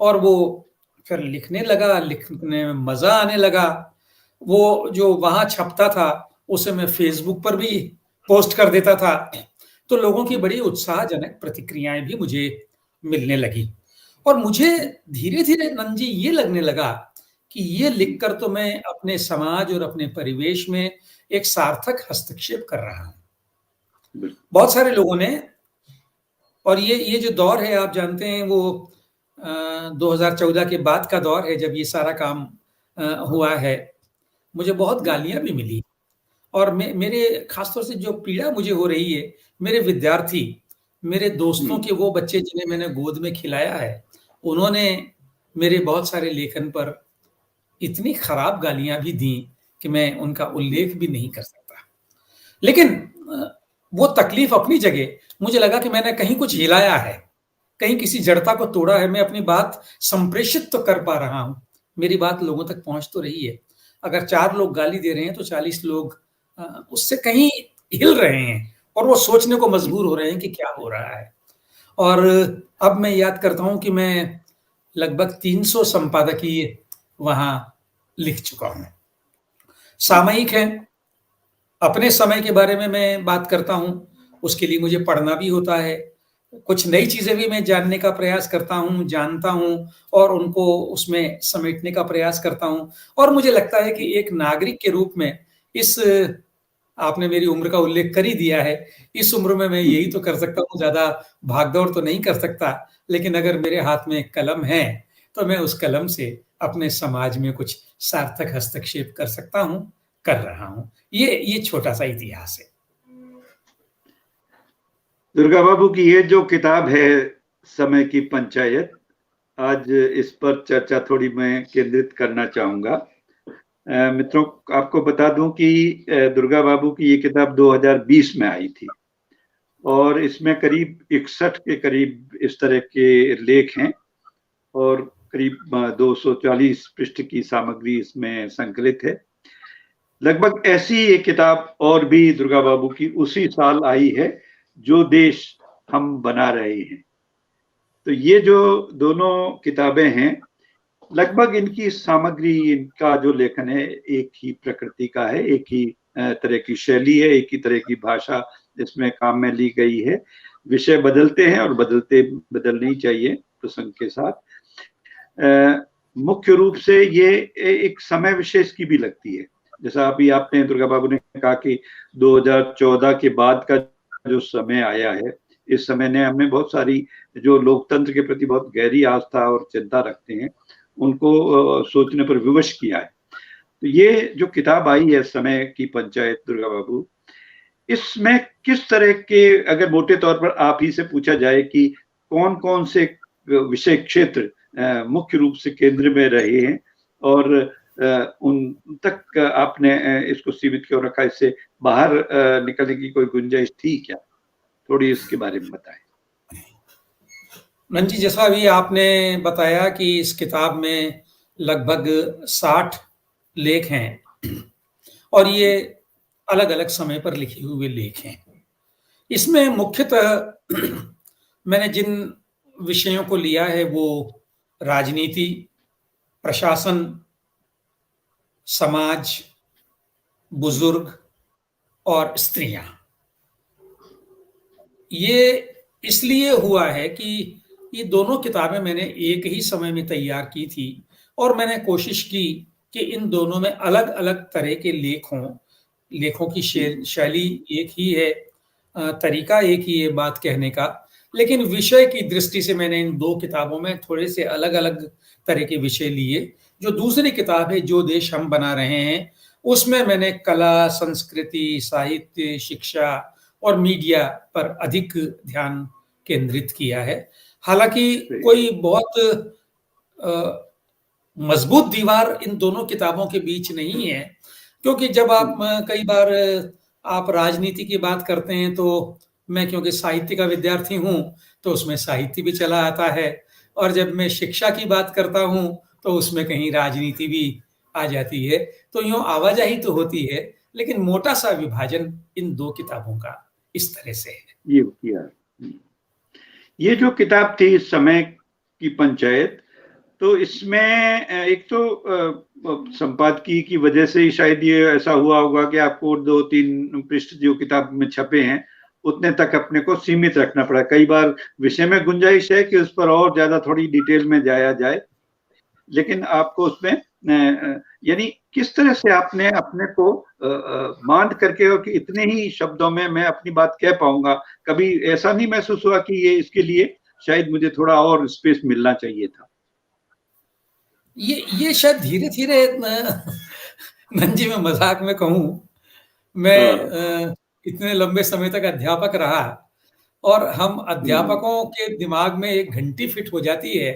और वो फिर लिखने लगा, लिखने में मजा आने लगा। वो जो वहां छपता था उसे मैं फेसबुक पर भी पोस्ट कर देता था, तो लोगों की बड़ी उत्साहजनक प्रतिक्रियाएं भी मुझे मिलने लगी। और मुझे धीरे धीरे नंजी ये लगने लगा कि ये लिखकर तो मैं अपने समाज और अपने परिवेश में एक सार्थक हस्तक्षेप कर रहा हूं। बहुत सारे लोगों ने, और ये जो दौर है आप जानते हैं, वो 2014 के बाद का दौर है जब ये सारा काम हुआ है। मुझे बहुत गालियां भी मिली और मेरे खासतौर से जो पीड़ा मुझे हो रही है, मेरे विद्यार्थी, मेरे दोस्तों के वो बच्चे जिन्हें मैंने गोद में खिलाया है, उन्होंने मेरे बहुत सारे लेखन पर इतनी खराब गालियां भी दी कि मैं उनका उल्लेख भी नहीं कर सकता। लेकिन वो तकलीफ अपनी जगह, मुझे लगा कि मैंने कहीं कुछ हिलाया है, कहीं किसी जड़ता को तोड़ा है, मैं अपनी बात संप्रेषित तो कर पा रहा हूं, मेरी बात लोगों तक पहुंच तो रही है। अगर 4 लोग गाली दे रहे हैं तो 40 लोग उससे कहीं हिल रहे हैं और वो सोचने को मजबूर हो रहे हैं कि क्या हो रहा है। और अब मैं याद करता हूं कि मैं लगभग 300 संपादकीय वहां लिख चुका हूं। सामयिक है, अपने समय के बारे में मैं बात करता हूं, उसके लिए मुझे पढ़ना भी होता है, कुछ नई चीजें भी मैं जानने का प्रयास करता हूं, जानता हूं और उनको उसमें समेटने का प्रयास करता हूं। और मुझे लगता है कि एक नागरिक के रूप में इस, आपने मेरी उम्र का उल्लेख कर ही दिया है, इस उम्र में मैं यही तो कर सकता हूं, ज्यादा भागदौड़ तो नहीं कर सकता, लेकिन अगर मेरे हाथ में एक कलम है तो मैं उस कलम से अपने समाज में कुछ सार्थक हस्तक्षेप कर सकता हूं, कर रहा हूं। ये छोटा सा इतिहास है। दुर्गा बाबू की ये जो किताब है समय की पंचायत, आज इस पर चर्चा थोड़ी मैं केंद्रित करना चाहूंगा। मित्रों, आपको बता दूं कि दुर्गा बाबू की ये किताब 2020 में आई थी और इसमें करीब 61 के करीब इस तरह के लेख हैं और करीब 240 पृष्ठ की सामग्री इसमें संकलित है। लगभग ऐसी एक किताब और भी दुर्गा बाबू की उसी साल आई है, जो देश हम बना रहे हैं। तो ये जो दोनों किताबें हैं, लगभग इनकी सामग्री, इनका जो लेखन है एक ही प्रकृति का है, एक ही तरह की शैली है, एक ही तरह की भाषा इसमें काम में ली गई है। विषय बदलते हैं और बदलने ही चाहिए प्रसंग के साथ। मुख्य रूप से ये एक समय विशेष की भी लगती है। जैसा अभी आपने दुर्गा बाबू ने कहा कि 2014 के बाद का जो समय आया है, इस समय ने हमें बहुत सारी जो लोकतंत्र के प्रति बहुत गहरी आस्था और चिंता रखते हैं उनको सोचने पर विवश किया है। तो ये जो किताब आई है समय की पंचायत दुर्गा बाबू, इसमें किस तरह के, अगर मोटे तौर पर आप ही से पूछा जाए कि कौन कौन से विषय क्षेत्र मुख्य रूप से केंद्र में रहे हैं और उन तक आपने इसको सीमित क्यों रखा, इससे बाहर निकलने की कोई गुंजाइश थी क्या? थोड़ी इसके बारे में बताएं। नंजी, जैसा अभी आपने बताया कि इस किताब में लगभग 60 लेख हैं और ये अलग अलग समय पर लिखे हुए लेख हैं। इसमें मुख्यतः मैंने जिन विषयों को लिया है वो राजनीति, प्रशासन, समाज, बुजुर्ग और स्त्रियां। ये इसलिए हुआ है कि ये दोनों किताबें मैंने एक ही समय में तैयार की थी और मैंने कोशिश की कि इन दोनों में अलग अलग तरह के लेखों की शैली एक ही है, तरीका एक ही है बात कहने का, लेकिन विषय की दृष्टि से मैंने इन दो किताबों में थोड़े से अलग अलग तरह के विषय लिए। जो दूसरी किताब है जो देश हम बना रहे हैं, उसमें मैंने कला, संस्कृति, साहित्य, शिक्षा और मीडिया पर अधिक ध्यान केंद्रित किया है। हालांकि कोई बहुत मजबूत दीवार इन दोनों किताबों के बीच नहीं है, क्योंकि जब आप कई बार आप राजनीति की बात करते हैं तो मैं क्योंकि साहित्य का विद्यार्थी हूं तो उसमें साहित्य भी चला आता है, और जब मैं शिक्षा की बात करता हूं तो उसमें कहीं राजनीति भी आ जाती है। तो यूं आवाजाही तो होती है, लेकिन मोटा सा विभाजन इन दो किताबों का इस तरह से है। ये जो किताब थी समय की पंचायत, तो इसमें एक तो संपादकीय की वजह से ही शायद ये ऐसा हुआ होगा कि आपको 2-3 पृष्ठ जो किताब में छपे हैं उतने तक अपने को सीमित रखना पड़ा। कई बार विषय में गुंजाइश है कि उस पर और ज्यादा थोड़ी डिटेल में जाया जाए, लेकिन आपको उसमें यानी किस तरह से आपने अपने को बांध करके और कि इतने ही शब्दों में मैं अपनी बात कह पाऊंगा, कभी ऐसा नहीं महसूस हुआ कि ये इसके लिए शायद मुझे थोड़ा और स्पेस मिलना चाहिए था? ये शायद धीरे धीरे नंजी, मैं मजाक में कहूं, मैं इतने लंबे समय तक अध्यापक रहा और हम अध्यापकों के दिमाग में एक घंटी फिट हो जाती है,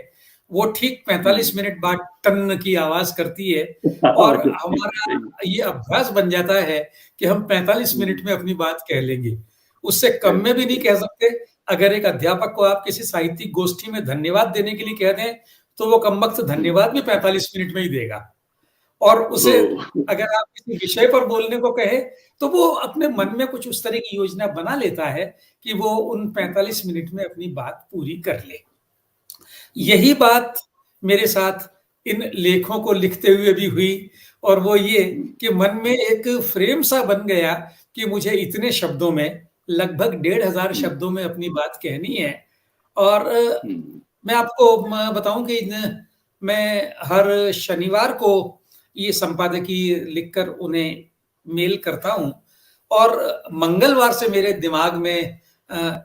वो ठीक 45 मिनट बाद टन की आवाज करती है और हमारा ये अभ्यास बन जाता है कि हम 45 मिनट में अपनी बात कह लेंगे, उससे कम में भी नहीं कह सकते। अगर एक अध्यापक को आप किसी साहित्यिक गोष्ठी में धन्यवाद देने के लिए कह दें तो वो कमबख्त धन्यवाद भी 45 मिनट में ही देगा, और उसे अगर आप किसी विषय पर बोलने को कहे तो वो अपने मन में कुछ उस तरह की योजना बना लेता है कि वो उन 45 मिनट में अपनी बात पूरी कर ले। यही बात मेरे साथ इन लेखों को लिखते हुए भी हुई, और वो ये कि मन में एक फ्रेम सा बन गया कि मुझे इतने शब्दों में, लगभग 1500 शब्दों में अपनी बात कहनी है। और मैं आपको बताऊं कि मैं हर शनिवार को ये संपादकीय लिखकर उन्हें मेल करता हूं, और मंगलवार से मेरे दिमाग में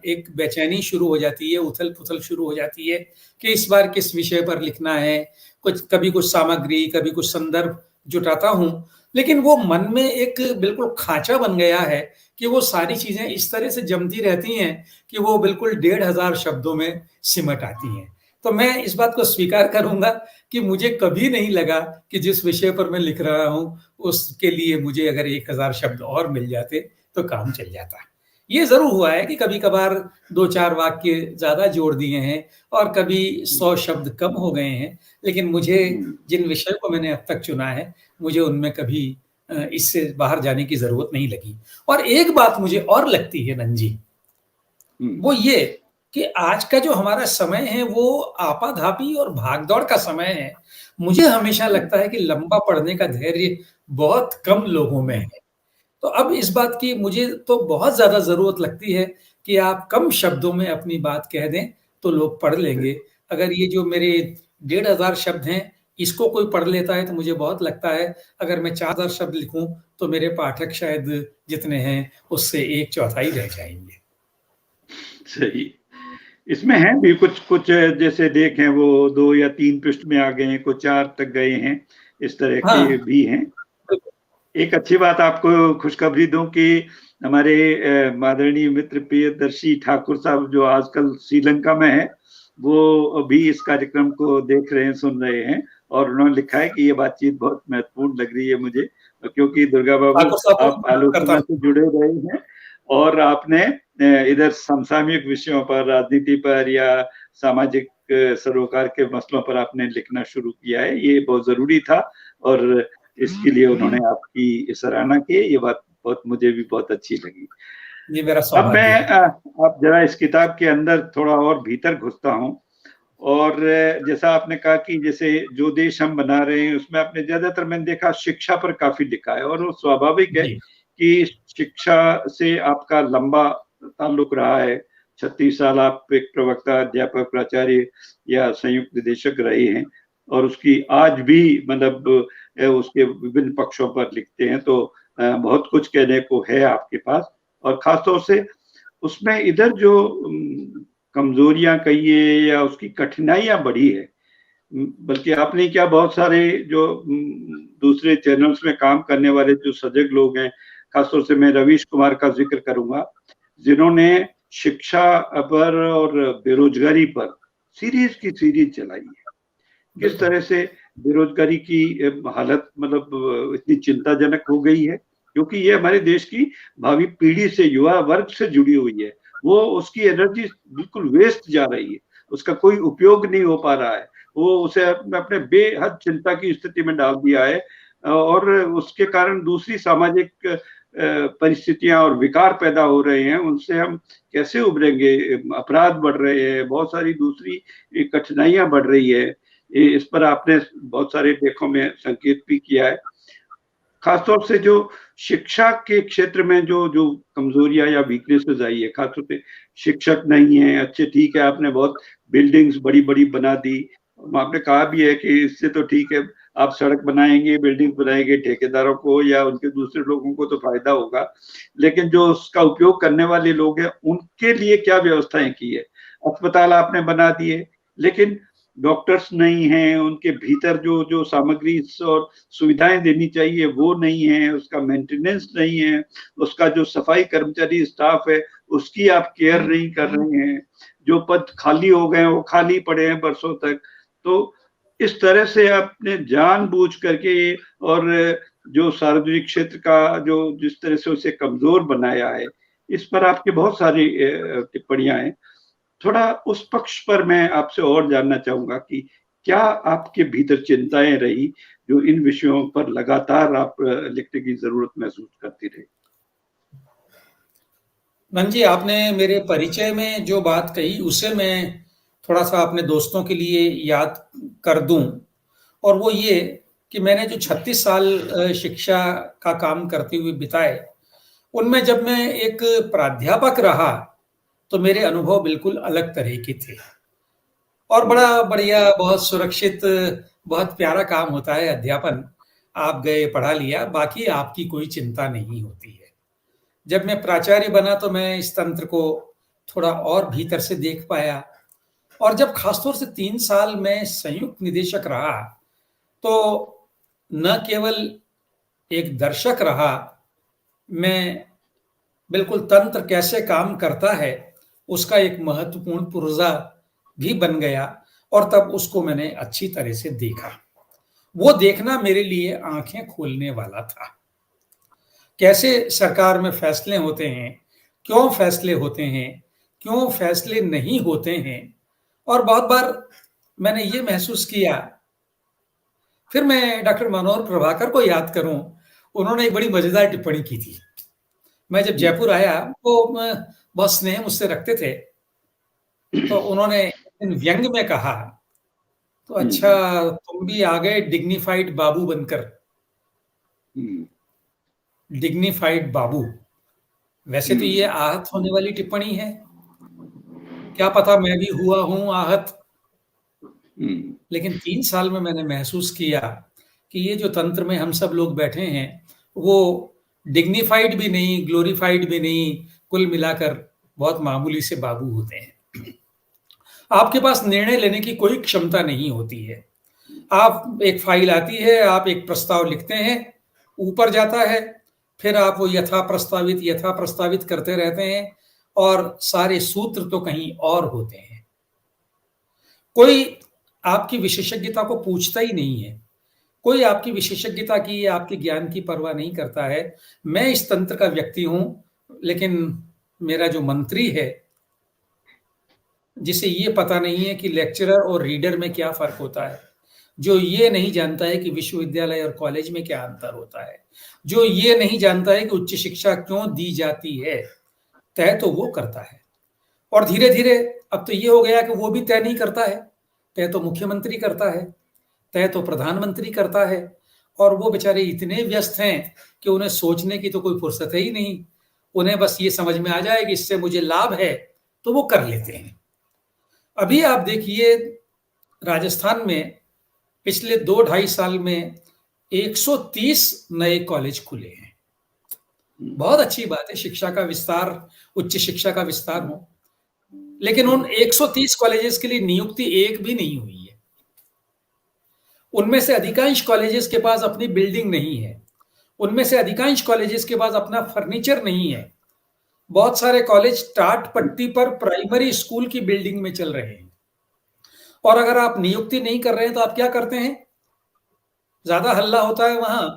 एक बेचैनी शुरू हो जाती है, उथल पुथल शुरू हो जाती है कि इस बार किस विषय पर लिखना है। कभी कुछ सामग्री, कभी कुछ संदर्भ जुटाता हूं, लेकिन वो मन में एक बिल्कुल खांचा बन गया है कि वो सारी चीजें इस तरह से जमती रहती हैं कि वो बिल्कुल 1500 शब्दों में सिमट आती हैं। तो मैं इस बात को स्वीकार करूंगा कि मुझे कभी नहीं लगा कि जिस विषय पर मैं लिख रहा हूं उसके लिए मुझे अगर 1000 शब्द और मिल जाते तो काम चल जाता। ये जरूर हुआ है कि कभी कभार 2-4 वाक्य ज्यादा जोड़ दिए हैं और कभी 100 शब्द कम हो गए हैं, लेकिन मुझे जिन विषय को मैंने अब तक चुना है मुझे उनमें कभी इससे बाहर जाने की जरूरत नहीं लगी। और एक बात मुझे और लगती है नंजी, वो ये कि आज का जो हमारा समय है वो आपाधापी और भागदौड़ का समय है। मुझे हमेशा लगता है कि लंबा पढ़ने का धैर्य बहुत कम लोगों में है। तो अब इस बात की मुझे तो बहुत ज्यादा जरूरत लगती है कि आप कम शब्दों में अपनी बात कह दें तो लोग पढ़ लेंगे। अगर ये जो मेरे 1500 शब्द हैं इसको कोई पढ़ लेता है तो मुझे बहुत लगता है अगर मैं 4,000 शब्द लिखूं तो मेरे पाठक शायद जितने हैं उससे 1/4 रह जाएंगे। सही। इसमें है भी कुछ कुछ जैसे देखें वो 2 या 3 पृष्ठ में आ गए हैं, कुछ 4 तक गए हैं, इस तरह के हाँ। भी हैं। एक अच्छी बात आपको खुशखबरी दूं कि हमारे आदरणीय मित्र प्रियदर्शी ठाकुर साहब जो आजकल श्रीलंका में है, वो भी इस कार्यक्रम को देख रहे हैं, सुन रहे हैं, और उन्होंने लिखा है कि ये बातचीत बहुत महत्वपूर्ण लग रही है मुझे, क्योंकि दुर्गा बाबू आप आलोचना से जुड़े रहे हैं और आपने इधर समसामयिक विषयों पर, राजनीति पर या सामाजिक सरोकार के मसलों पर आपने लिखना शुरू किया है। ये बहुत जरूरी था और इसके लिए उन्होंने आपकी सराहना की। ये बात बहुत मुझे भी बहुत अच्छी लगी। ये मेरा अब मैं अब जरा इस किताब के अंदर थोड़ा और भीतर घुसता हूँ, और जैसा आपने कहा कि जैसे जो देश हम बना रहे हैं उसमें आपने ज्यादातर मैंने देखा शिक्षा पर काफी लिखा है, और वो स्वाभाविक है कि शिक्षा से आपका लंबा ताल्लुक रहा है। 36 साल आप एक प्रवक्ता, अध्यापक, प्राचार्य या संयुक्त निदेशक रहे हैं, और उसकी आज भी मतलब उसके विभिन्न पक्षों पर लिखते हैं, तो बहुत कुछ कहने को है आपके पास। और खासतौर से उसमें इधर जो कमजोरियां कहिए या उसकी कठिनाइयां बढ़ी है, बल्कि आपने क्या बहुत सारे जो दूसरे चैनल्स में काम करने वाले जो सजग लोग हैं, खासतौर से मैं रवीश कुमार का जिक्र करूंगा, जिन्होंने शिक्षा पर और बेरोजगारी पर सीरीज की सीरीज चलाई है। किस तरह से बेरोजगारी की हालत मतलब इतनी चिंताजनक हो गई है, क्योंकि ये हमारे देश की भावी पीढ़ी से, युवा वर्ग से जुड़ी हुई है। वो उसकी एनर्जी बिल्कुल वेस्ट जा रही है, उसका कोई उपयोग नहीं हो पा रहा है, वो उसे अपने बेहद चिंता की स्थिति में डाल दिया है, और उसके कारण दूसरी सामाजिक परिस्थितियां और विकार पैदा हो रहे हैं। उनसे हम कैसे उभरेंगे? अपराध बढ़ रहे हैं, बहुत सारी दूसरी कठिनाइयां बढ़ रही है। इस पर आपने बहुत सारे लेखों में संकेत भी किया है। खासतौर से जो शिक्षा के क्षेत्र में जो जो कमजोरियां या वीकनेसेस आई है, खासतौर से शिक्षक नहीं है अच्छे, ठीक है आपने बहुत बिल्डिंग्स बड़ी बड़ी बना दी, आपने कहा भी है कि इससे तो ठीक है आप सड़क बनाएंगे, बिल्डिंग बनाएंगे, ठेकेदारों को या उनके दूसरे लोगों को तो फायदा होगा, लेकिन जो उसका उपयोग करने वाले लोग हैं उनके लिए क्या व्यवस्थाएं की है? अस्पताल आपने बना दिए, लेकिन डॉक्टर्स नहीं हैं, उनके भीतर जो जो सामग्री और सुविधाएं देनी चाहिए वो नहीं है, उसका मेंटेनेंस नहीं है, उसका जो सफाई कर्मचारी स्टाफ है उसकी आप केयर नहीं कर रहे हैं, जो पद खाली हो गए हैं वो खाली पड़े हैं बरसों तक। तो इस तरह से आपने जानबूझ करके और जो सार्वजनिक क्षेत्र का जो जिस तरह से उसे कमजोर बनाया है, इस पर आपके बहुत सारी टिप्पणियां हैं। थोड़ा उस पक्ष पर मैं आपसे और जानना चाहूंगा कि क्या आपके भीतर चिंताएं रही जो इन विषयों पर लगातार आप लिखने की जरूरत महसूस करती रही? मन जी, आपने मेरे परिचय में जो बात कही उसे मैं थोड़ा सा अपने दोस्तों के लिए याद कर दूं, और वो ये कि मैंने जो 36 साल शिक्षा का काम करते हुए बिताए, उनमें जब मैं एक प्राध्यापक रहा तो मेरे अनुभव बिल्कुल अलग तरह के थे, और बड़ा बढ़िया, बहुत सुरक्षित, बहुत प्यारा काम होता है अध्यापन। आप गए, पढ़ा लिया, बाकी आपकी कोई चिंता नहीं होती है। जब मैं प्राचार्य बना तो मैं इस तंत्र को थोड़ा और भीतर से देख पाया, और जब खासतौर से 3 साल मैं संयुक्त निदेशक रहा तो न केवल एक दर्शक रहा, मैं बिल्कुल तंत्र कैसे काम करता है उसका एक महत्वपूर्ण पुर्जा भी बन गया, और तब उसको मैंने अच्छी तरह से देखा। वो देखना मेरे लिए आंखें खोलने वाला था। कैसे सरकार में फैसले होते हैं, क्यों फैसले होते हैं, क्यों फैसले नहीं होते हैं, और बहुत बार मैंने ये महसूस किया। फिर मैं डॉक्टर मनोहर प्रभाकर को याद करूं, उन्होंने एक बड़ी मजेदार टिप्पणी की थी। मैं जब जयपुर आया तो बहुत स्नेह मुझसे रखते थे, तो उन्होंने व्यंग में कहा, तो अच्छा तुम भी आ गए डिग्निफाइड बाबू बनकर। डिग्निफाइड बाबू, वैसे तो ये आहत होने वाली टिप्पणी है, क्या पता मैं भी हुआ हूं आहत। लेकिन 3 साल में मैंने महसूस किया कि ये जो तंत्र में हम सब लोग बैठे हैं, वो डिग्निफाइड भी नहीं, ग्लोरीफाइड भी नहीं, कुल मिलाकर बहुत मामूली से बाबू होते हैं। आपके पास निर्णय लेने की कोई क्षमता नहीं होती है। आप एक फाइल आती है, आप एक प्रस्ताव लिखते हैं, ऊपर जाता है, फिर आप वो यथा प्रस्तावित करते रहते हैं और सारे सूत्र तो कहीं और होते हैं। कोई आपकी विशेषज्ञता को पूछता ही नहीं है, कोई आपकी विशेषज्ञता की या आपके ज्ञान की परवाह नहीं करता है। मैं इस तंत्र का व्यक्ति हूं, लेकिन मेरा जो मंत्री है, जिसे ये पता नहीं है कि लेक्चरर और रीडर में क्या फर्क होता है, जो ये नहीं जानता है कि विश्वविद्यालय और कॉलेज में क्या अंतर होता है, जो ये नहीं जानता है कि उच्च शिक्षा क्यों दी जाती है, तय तो वो करता है। और धीरे धीरे अब तो ये हो गया कि वो भी तय नहीं करता है, तय तो मुख्यमंत्री करता है, तय तो प्रधानमंत्री करता है। और वो बेचारे इतने व्यस्त हैं कि उन्हें सोचने की तो कोई फुर्सत है ही नहीं। उन्हें बस ये समझ में आ जाए कि इससे मुझे लाभ है तो वो कर लेते हैं। अभी आप देखिए, राजस्थान में पिछले 2-2.5 साल में 130 नए कॉलेज खुले हैं। बहुत अच्छी बात है, शिक्षा का विस्तार, उच्च शिक्षा का विस्तार हो, लेकिन उन 130 कॉलेजेस के लिए नियुक्ति एक भी नहीं हुई है। उनमें से अधिकांश कॉलेजेस के पास अपनी बिल्डिंग नहीं है, उनमें से अधिकांश कॉलेजेस के पास अपना फर्नीचर नहीं है। बहुत सारे कॉलेज टाट पट्टी पर प्राइमरी स्कूल की बिल्डिंग में चल रहे हैं। और अगर आप नियुक्ति नहीं कर रहे हैं तो आप क्या करते हैं? ज्यादा हल्ला होता है वहां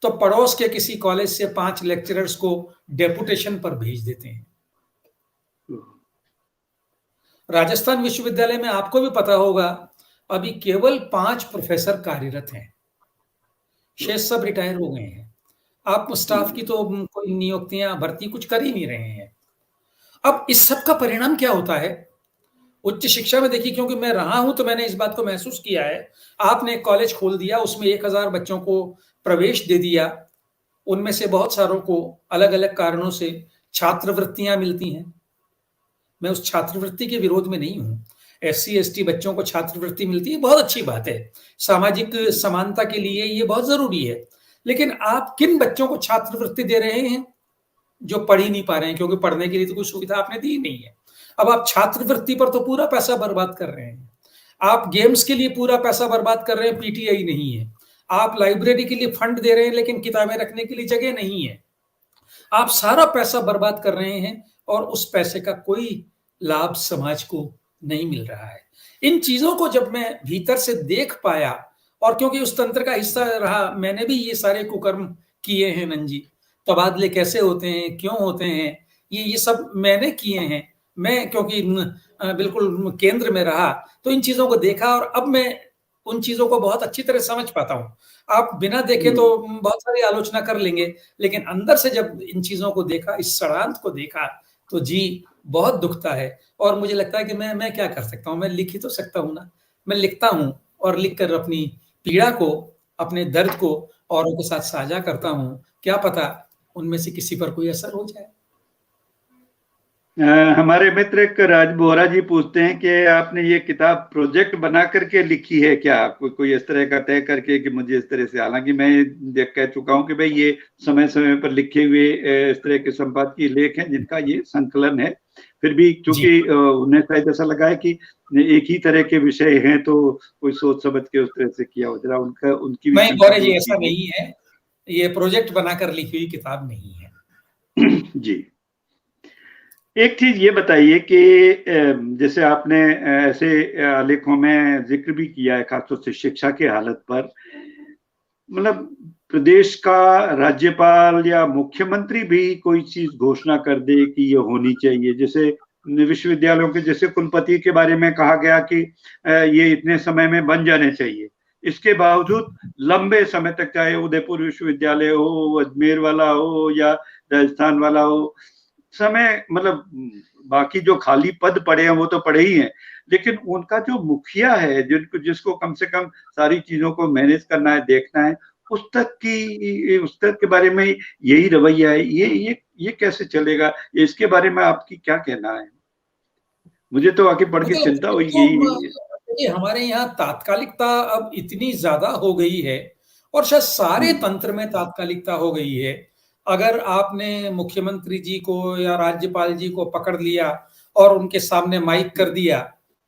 तो पड़ोस के किसी कॉलेज से 5 लेक्चरर्स को डेपुटेशन पर भेज देते हैं। राजस्थान विश्वविद्यालय में आपको भी पता होगा, अभी केवल 5 प्रोफेसर कार्यरत हैं, शेष सब रिटायर हो गए हैं। आप स्टाफ की तो कोई नियुक्तियां, भर्ती कुछ कर ही नहीं रहे हैं। अब इस सब का परिणाम क्या होता है उच्च शिक्षा में? देखिए, क्योंकि मैं रहा हूं तो मैंने इस बात को महसूस किया है। आपने एक कॉलेज खोल दिया, उसमें 1000 बच्चों को प्रवेश दे दिया, उनमें से बहुत सारों को अलग अलग कारणों से छात्रवृत्तियां मिलती हैं। मैं उस छात्रवृत्ति के विरोध में नहीं हूं। SC ST बच्चों को छात्रवृत्ति मिलती है, बहुत अच्छी बात है, सामाजिक समानता के लिए ये बहुत जरूरी है। लेकिन आप किन बच्चों को छात्रवृत्ति दे रहे हैं? जो पढ़ ही नहीं पा रहे हैं, क्योंकि पढ़ने के लिए तो कोई सुविधा आपने दी नहीं है। अब आप छात्रवृत्ति पर तो पूरा पैसा बर्बाद कर रहे हैं, आप गेम्स के लिए पूरा पैसा बर्बाद कर रहे हैं, PTI नहीं है। आप लाइब्रेरी के लिए फंड दे रहे हैं, लेकिन किताबें रखने के लिए जगह नहीं है। आप सारा पैसा बर्बाद कर रहे हैं और उस पैसे का कोई लाभ समाज को नहीं मिल रहा है। इन चीजों को जब मैं भीतर से देख पाया, और क्योंकि उस तंत्र का हिस्सा रहा, मैंने भी ये सारे कुकर्म किए हैं नंजी। तबादले कैसे होते हैं, क्यों होते हैं, ये सब मैंने किए हैं। मैं क्योंकि बिल्कुल केंद्र में रहा तो इन चीजों को देखा, और अब मैं उन चीजों को बहुत अच्छी तरह समझ पाता हूं। आप बिना देखे तो बहुत सारी आलोचना कर लेंगे, लेकिन अंदर से जब इन चीजों को देखा, इस षड्यंत्र को देखा, तो जी बहुत दुखता है। और मुझे लगता है कि मैं क्या कर सकता हूँ? मैं लिख ही तो सकता हूँ ना। मैं लिखता हूँ और लिखकर अपनी पीड़ा को, अपने दर्द को औरों के साथ साझा करता हूँ। क्या पता उनमें से किसी पर कोई असर हो जाए। हमारे मित्र एक राज बोहरा जी पूछते हैं कि आपने ये किताब प्रोजेक्ट बना करके लिखी है क्या? कोई इस तरह का तय करके कि मुझे इस तरह से, हालांकि मैं देख कह चुका हूं कि भाई ये समय समय पर लिखे हुए इस तरह के संपादकीय लेख हैं जिनका ये संकलन है। फिर भी चूंकि उन्हें शायद ऐसा लगा है कि एक ही तरह के विषय हैं तो कोई सोच समझ के उस तरह से किया हो। जरा उनकी नहीं बोहरा जी, ऐसा नहीं है, ये प्रोजेक्ट बनाकर लिखी हुई किताब नहीं है। जी, एक चीज ये बताइए कि जैसे आपने ऐसे आलेखों में जिक्र भी किया है खासतौर से शिक्षा की हालत पर, मतलब प्रदेश का राज्यपाल या मुख्यमंत्री भी कोई चीज घोषणा कर दे कि ये होनी चाहिए। जैसे विश्वविद्यालयों के जैसे कुलपति के बारे में कहा गया कि ये इतने समय में बन जाने चाहिए, इसके बावजूद लंबे समय तक, चाहे उदयपुर विश्वविद्यालय हो, अजमेर वाला हो या राजस्थान वाला हो, समय मतलब बाकी जो खाली पद पड़े हैं वो तो पड़े ही हैं, लेकिन उनका जो मुखिया है, जिसको कम से कम सारी चीजों को मैनेज करना है, देखना है, उस तक के बारे में यही रवैया है। ये कैसे चलेगा? इसके बारे में आपकी क्या कहना है? मुझे तो आके पढ़ के चिंता हुई। यही देखिए, हमारे यहाँ तात्कालिकता अब इतनी ज़्यादा हो गई है और शायद सारे तंत्र में तात्कालिकता हो गई है। अगर आपने मुख्यमंत्री जी को या राज्यपाल जी को पकड़ लिया और उनके सामने माइक कर दिया,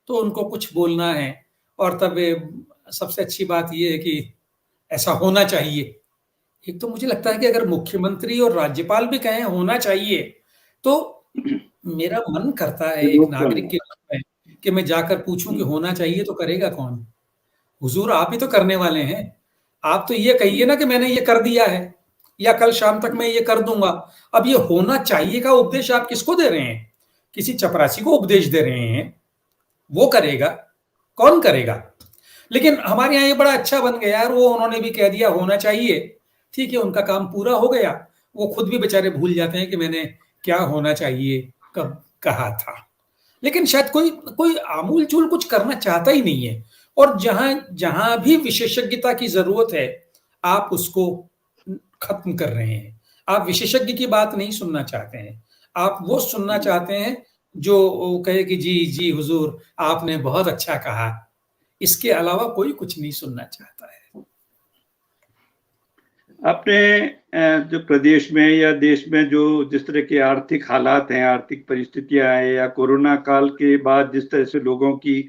तो उनको कुछ बोलना है और तब सबसे अच्छी बात ये है कि ऐसा होना चाहिए। एक तो मुझे लगता है कि अगर मुख्यमंत्री और राज्यपाल भी कहें होना चाहिए, तो मेरा मन करता है एक नागरिक के रूप में कि मैं जाकर पूछूं कि होना चाहिए तो करेगा कौन? हुजूर आप ही तो करने वाले हैं। आप तो ये कहिए ना कि मैंने ये कर दिया है या कल शाम तक मैं ये कर दूंगा। अब ये होना चाहिए का उपदेश आप किसको दे रहे हैं? किसी चपरासी को उपदेश दे रहे हैं, वो करेगा, कौन करेगा? लेकिन हमारे यहाँ ये बड़ा अच्छा बन गया यार, वो उन्होंने भी कह दिया होना चाहिए, ठीक है, उनका काम पूरा हो गया। वो खुद भी बेचारे भूल जाते हैं कि मैंने क्या होना चाहिए कब कहा था। लेकिन शायद कोई कोई आमूल चूल कुछ करना चाहता ही नहीं है। और जहां जहां भी विशेषज्ञता की जरूरत है, आप उसको खत्म कर रहे हैं। आप विशेषज्ञ की बात नहीं सुनना चाहते हैं, आप वो सुनना चाहते हैं जो कहे कि जी जी हुजूर आपने बहुत अच्छा कहा। इसके अलावा कोई कुछ नहीं सुनना चाहता है। अपने जो प्रदेश में या देश में जो जिस तरह के आर्थिक हालात हैं, आर्थिक परिस्थितियां हैं, या कोरोना काल के बाद जिस तरह से लोगों की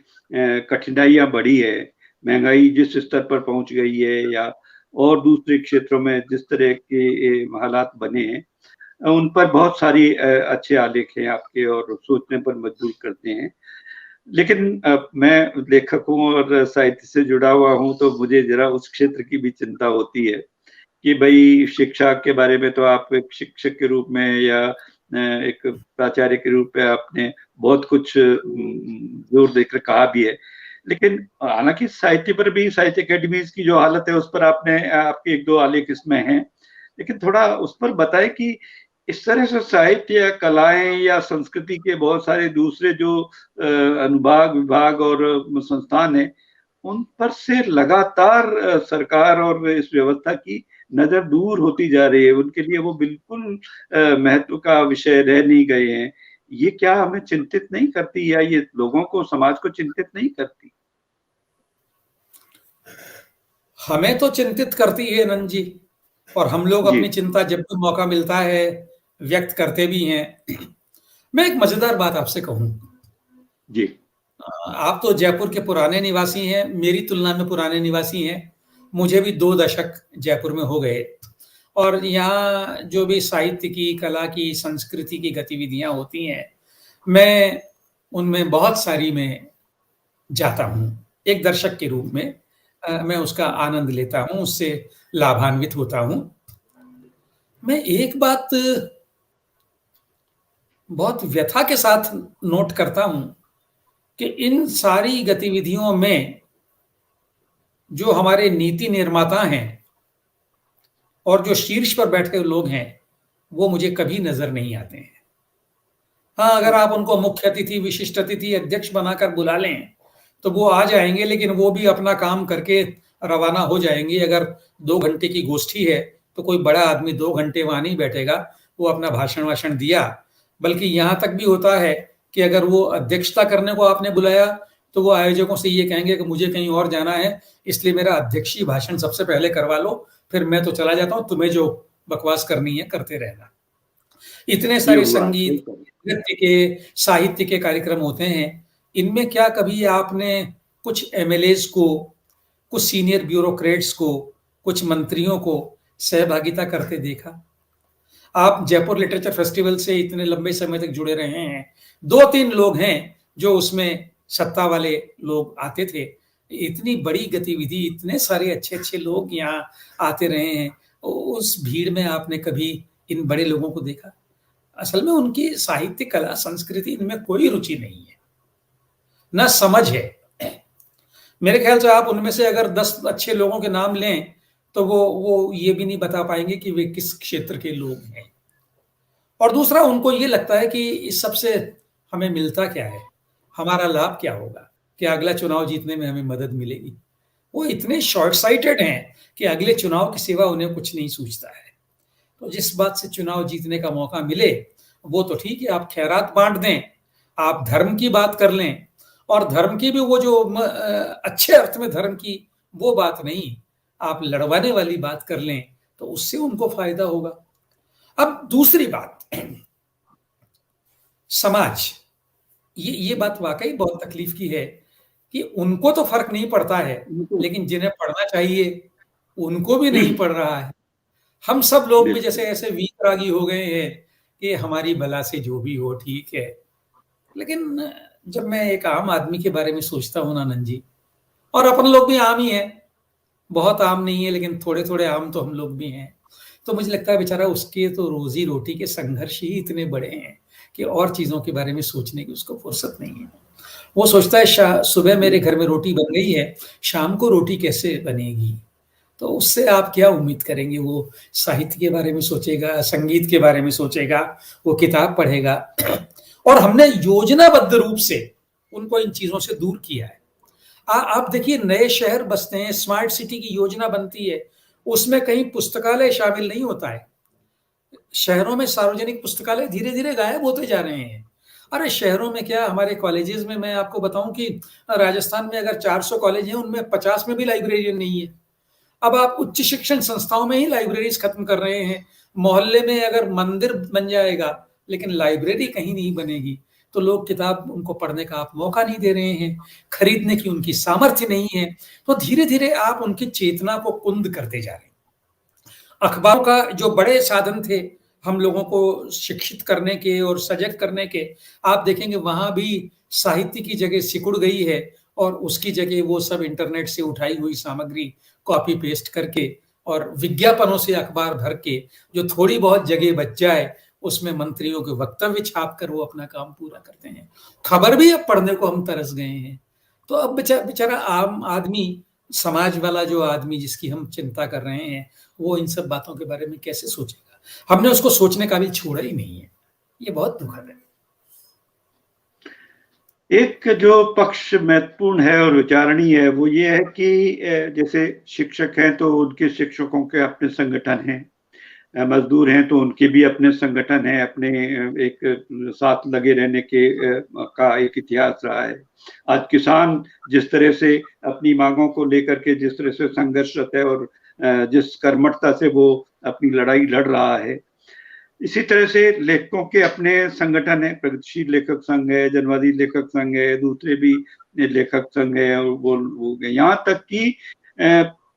कठिनाइयां बढ़ी है, महंगाई जिस स्तर पर पहुंच गई है, या और दूसरे क्षेत्रों में जिस तरह के हालात बने हैं, उन पर बहुत सारी अच्छे आलेख हैं आपके और सोचने पर मजबूर करते हैं। लेकिन मैं लेखक हूँ और साहित्य से जुड़ा हुआ हूँ, तो मुझे जरा उस क्षेत्र की भी चिंता होती है कि भाई शिक्षा के बारे में तो आप एक शिक्षक के रूप में या एक प्राचार्य के रूप में आपने बहुत कुछ जोर देकर कहा भी है। लेकिन हालांकि साहित्य पर भी, साहित्य अकेडमीज की जो हालत है उस पर आपने आपके एक दो आलेख इसमें हैं, लेकिन थोड़ा उस पर बताएं कि इस तरह से साहित्य या कलाएं या संस्कृति के बहुत सारे दूसरे जो अनुभाग, विभाग और संस्थान है, उन पर से लगातार सरकार और इस व्यवस्था की नजर दूर होती जा रही है। उनके लिए वो बिल्कुल महत्व का विषय रह नहीं गए हैं। ये क्या हमें चिंतित नहीं करती, या ये लोगों को, समाज को चिंतित नहीं करती? हमें तो चिंतित करती है नंद जी, और हम लोग अपनी चिंता जब भी मौका मिलता है व्यक्त करते भी हैं। मैं एक मजेदार बात आपसे कहूं जी। आप तो जयपुर के पुराने निवासी हैं, मेरी तुलना में पुराने निवासी हैं। मुझे भी 2 दशक जयपुर में हो गए, और यहाँ जो भी साहित्य की, कला की, संस्कृति की गतिविधियां होती हैं, मैं उनमें बहुत सारी में जाता हूँ। एक दर्शक के रूप में मैं उसका आनंद लेता हूँ, उससे लाभान्वित होता हूँ। मैं एक बात बहुत व्यथा के साथ नोट करता हूँ कि इन सारी गतिविधियों में जो हमारे नीति निर्माता हैं और जो शीर्ष पर बैठे लोग हैं, वो मुझे कभी नजर नहीं आते हैं। हाँ, अगर आप उनको मुख्य अतिथि, विशिष्ट अतिथि, अध्यक्ष बनाकर बुला लें तो वो आ जाएंगे, लेकिन वो भी अपना काम करके रवाना हो जाएंगे। अगर 2 घंटे की गोष्ठी है तो कोई बड़ा आदमी 2 घंटे वहां नहीं बैठेगा, वो अपना भाषण वाषण दिया। बल्कि यहाँ तक भी होता है कि अगर वो अध्यक्षता करने को आपने बुलाया तो वो आयोजकों से ये कहेंगे कि मुझे कहीं और जाना है, इसलिए मेरा अध्यक्षीय भाषण सबसे पहले करवा लो, फिर मैं तो चला जाता हूँ, तुम्हें जो बकवास करनी है करते रहना। इतने सारे संगीत, नृत्य के, साहित्य के कार्यक्रम होते हैं, इनमें क्या कभी आपने कुछ एमएलएस को, कुछ सीनियर ब्यूरोक्रेट्स को, कुछ मंत्रियों को सहभागिता करते देखा? आप जयपुर लिटरेचर फेस्टिवल से इतने लंबे समय तक जुड़े रहे हैं, 2-3 लोग हैं जो उसमें सत्ता वाले लोग आते थे। इतनी बड़ी गतिविधि, इतने सारे अच्छे अच्छे लोग यहाँ आते रहे हैं, उस भीड़ में आपने कभी इन बड़े लोगों को देखा? असल में उनकी साहित्य, कला, संस्कृति, इनमें कोई रुचि नहीं है, ना समझ है। मेरे ख्याल से आप उनमें से अगर 10 अच्छे लोगों के नाम लें तो वो ये भी नहीं बता पाएंगे कि वे किस क्षेत्र के लोग हैं। और दूसरा, उनको ये लगता है कि इस सबसे हमें मिलता क्या है, हमारा लाभ क्या होगा, कि अगला चुनाव जीतने में हमें मदद मिलेगी। वो इतने शॉर्ट साइटेड हैं कि अगले चुनाव के सिवा उन्हें कुछ नहीं सूझता है। तो जिस बात से चुनाव जीतने का मौका मिले वो तो ठीक है, आप खैरात बांट दें, आप धर्म की बात कर लें, और धर्म की भी वो जो अच्छे अर्थ में धर्म की वो बात नहीं, आप लड़वाने वाली बात कर लें तो उससे उनको फायदा होगा। अब दूसरी बात, समाज, ये बात वाकई बहुत तकलीफ की है कि उनको तो फर्क नहीं पड़ता है, लेकिन जिन्हें पढ़ना चाहिए उनको भी नहीं पढ़ रहा है। हम सब लोग भी जैसे ऐसे वीतरागी हो गए हैं कि हमारी भला से जो भी हो ठीक है। लेकिन जब मैं एक आम आदमी के बारे में सोचता हूं ना आनंद जी, और अपन लोग भी आम ही हैं, बहुत आम नहीं है लेकिन थोड़े थोड़े आम तो हम लोग भी हैं, तो मुझे लगता है बेचारा उसके तो रोजी रोटी के संघर्ष ही इतने बड़े हैं कि और चीजों के बारे में सोचने की उसको फुर्सत नहीं है। वो सोचता है सुबह मेरे घर में रोटी बन गई है, शाम को रोटी कैसे बनेगी। तो उससे आप क्या उम्मीद करेंगे? वो साहित्य के बारे में सोचेगा, संगीत के बारे में सोचेगा, वो किताब पढ़ेगा। और हमने योजनाबद्ध रूप से उनको इन चीजों से दूर किया है। आप देखिए, नए शहर बसते हैं, स्मार्ट सिटी की योजना बनती है, उसमें कहीं पुस्तकालय शामिल नहीं होता है। शहरों में सार्वजनिक पुस्तकालय धीरे धीरे गायब होते जा रहे हैं। अरे शहरों में क्या, हमारे कॉलेजेस में मैं आपको बताऊं कि राजस्थान में अगर 400 कॉलेज हैं, उनमें 50 में भी लाइब्रेरियन नहीं है। अब आप उच्च शिक्षण संस्थाओं में ही लाइब्रेरीज खत्म कर रहे हैं। मोहल्ले में अगर मंदिर बन जाएगा लेकिन लाइब्रेरी कहीं नहीं बनेगी, तो लोग किताब उनको पढ़ने का आप मौका नहीं दे रहे हैं, खरीदने की उनकी सामर्थ्य नहीं है। तो धीरे धीरे आप उनकी चेतना को कुंद करते जा रहे हैं। अखबारों का जो बड़े साधन थे हम लोगों को शिक्षित करने के और सजग करने के, आप देखेंगे वहां भी साहित्य की जगह सिकुड़ गई है, और उसकी जगह वो सब इंटरनेट से उठाई हुई सामग्री कॉपी पेस्ट करके और विज्ञापनों से अखबार भर के, जो थोड़ी बहुत जगह बच जाए उसमें मंत्रियों के वक्तव्य छाप कर वो अपना काम पूरा करते हैं। खबर भी अब पढ़ने को हम तरस गए हैं। तो अब बेचारा आम आदमी, समाज वाला जो आदमी जिसकी हम चिंता कर रहे हैं, वो इन सब बातों के बारे में कैसे सोचेगा? हमने उसको सोचने का भी छोड़ा ही नहीं है। ये बहुत दुखद है। एक जो पक्ष महत्वपूर्ण है और विचारणीय है वो ये है कि जैसे शिक्षक हैं तो उनके शिक्षकों के अपने संगठन हैं, मजदूर हैं तो उनके भी अपने संगठन हैं, अपने एक साथ लगे रहने के का एक इतिहास रहा है। आज किसान जिस तरह से अपनी मांगों को लेकर के जिस तरह से संघर्षरत है और जिस कर्मठता से वो अपनी लड़ाई लड़ रहा है, इसी तरह से लेखकों के अपने संगठन है, प्रगतिशील लेखक संघ है, जनवादी लेखक संघ है, दूसरे भी लेखक संघ है, और वो यहाँ तक कि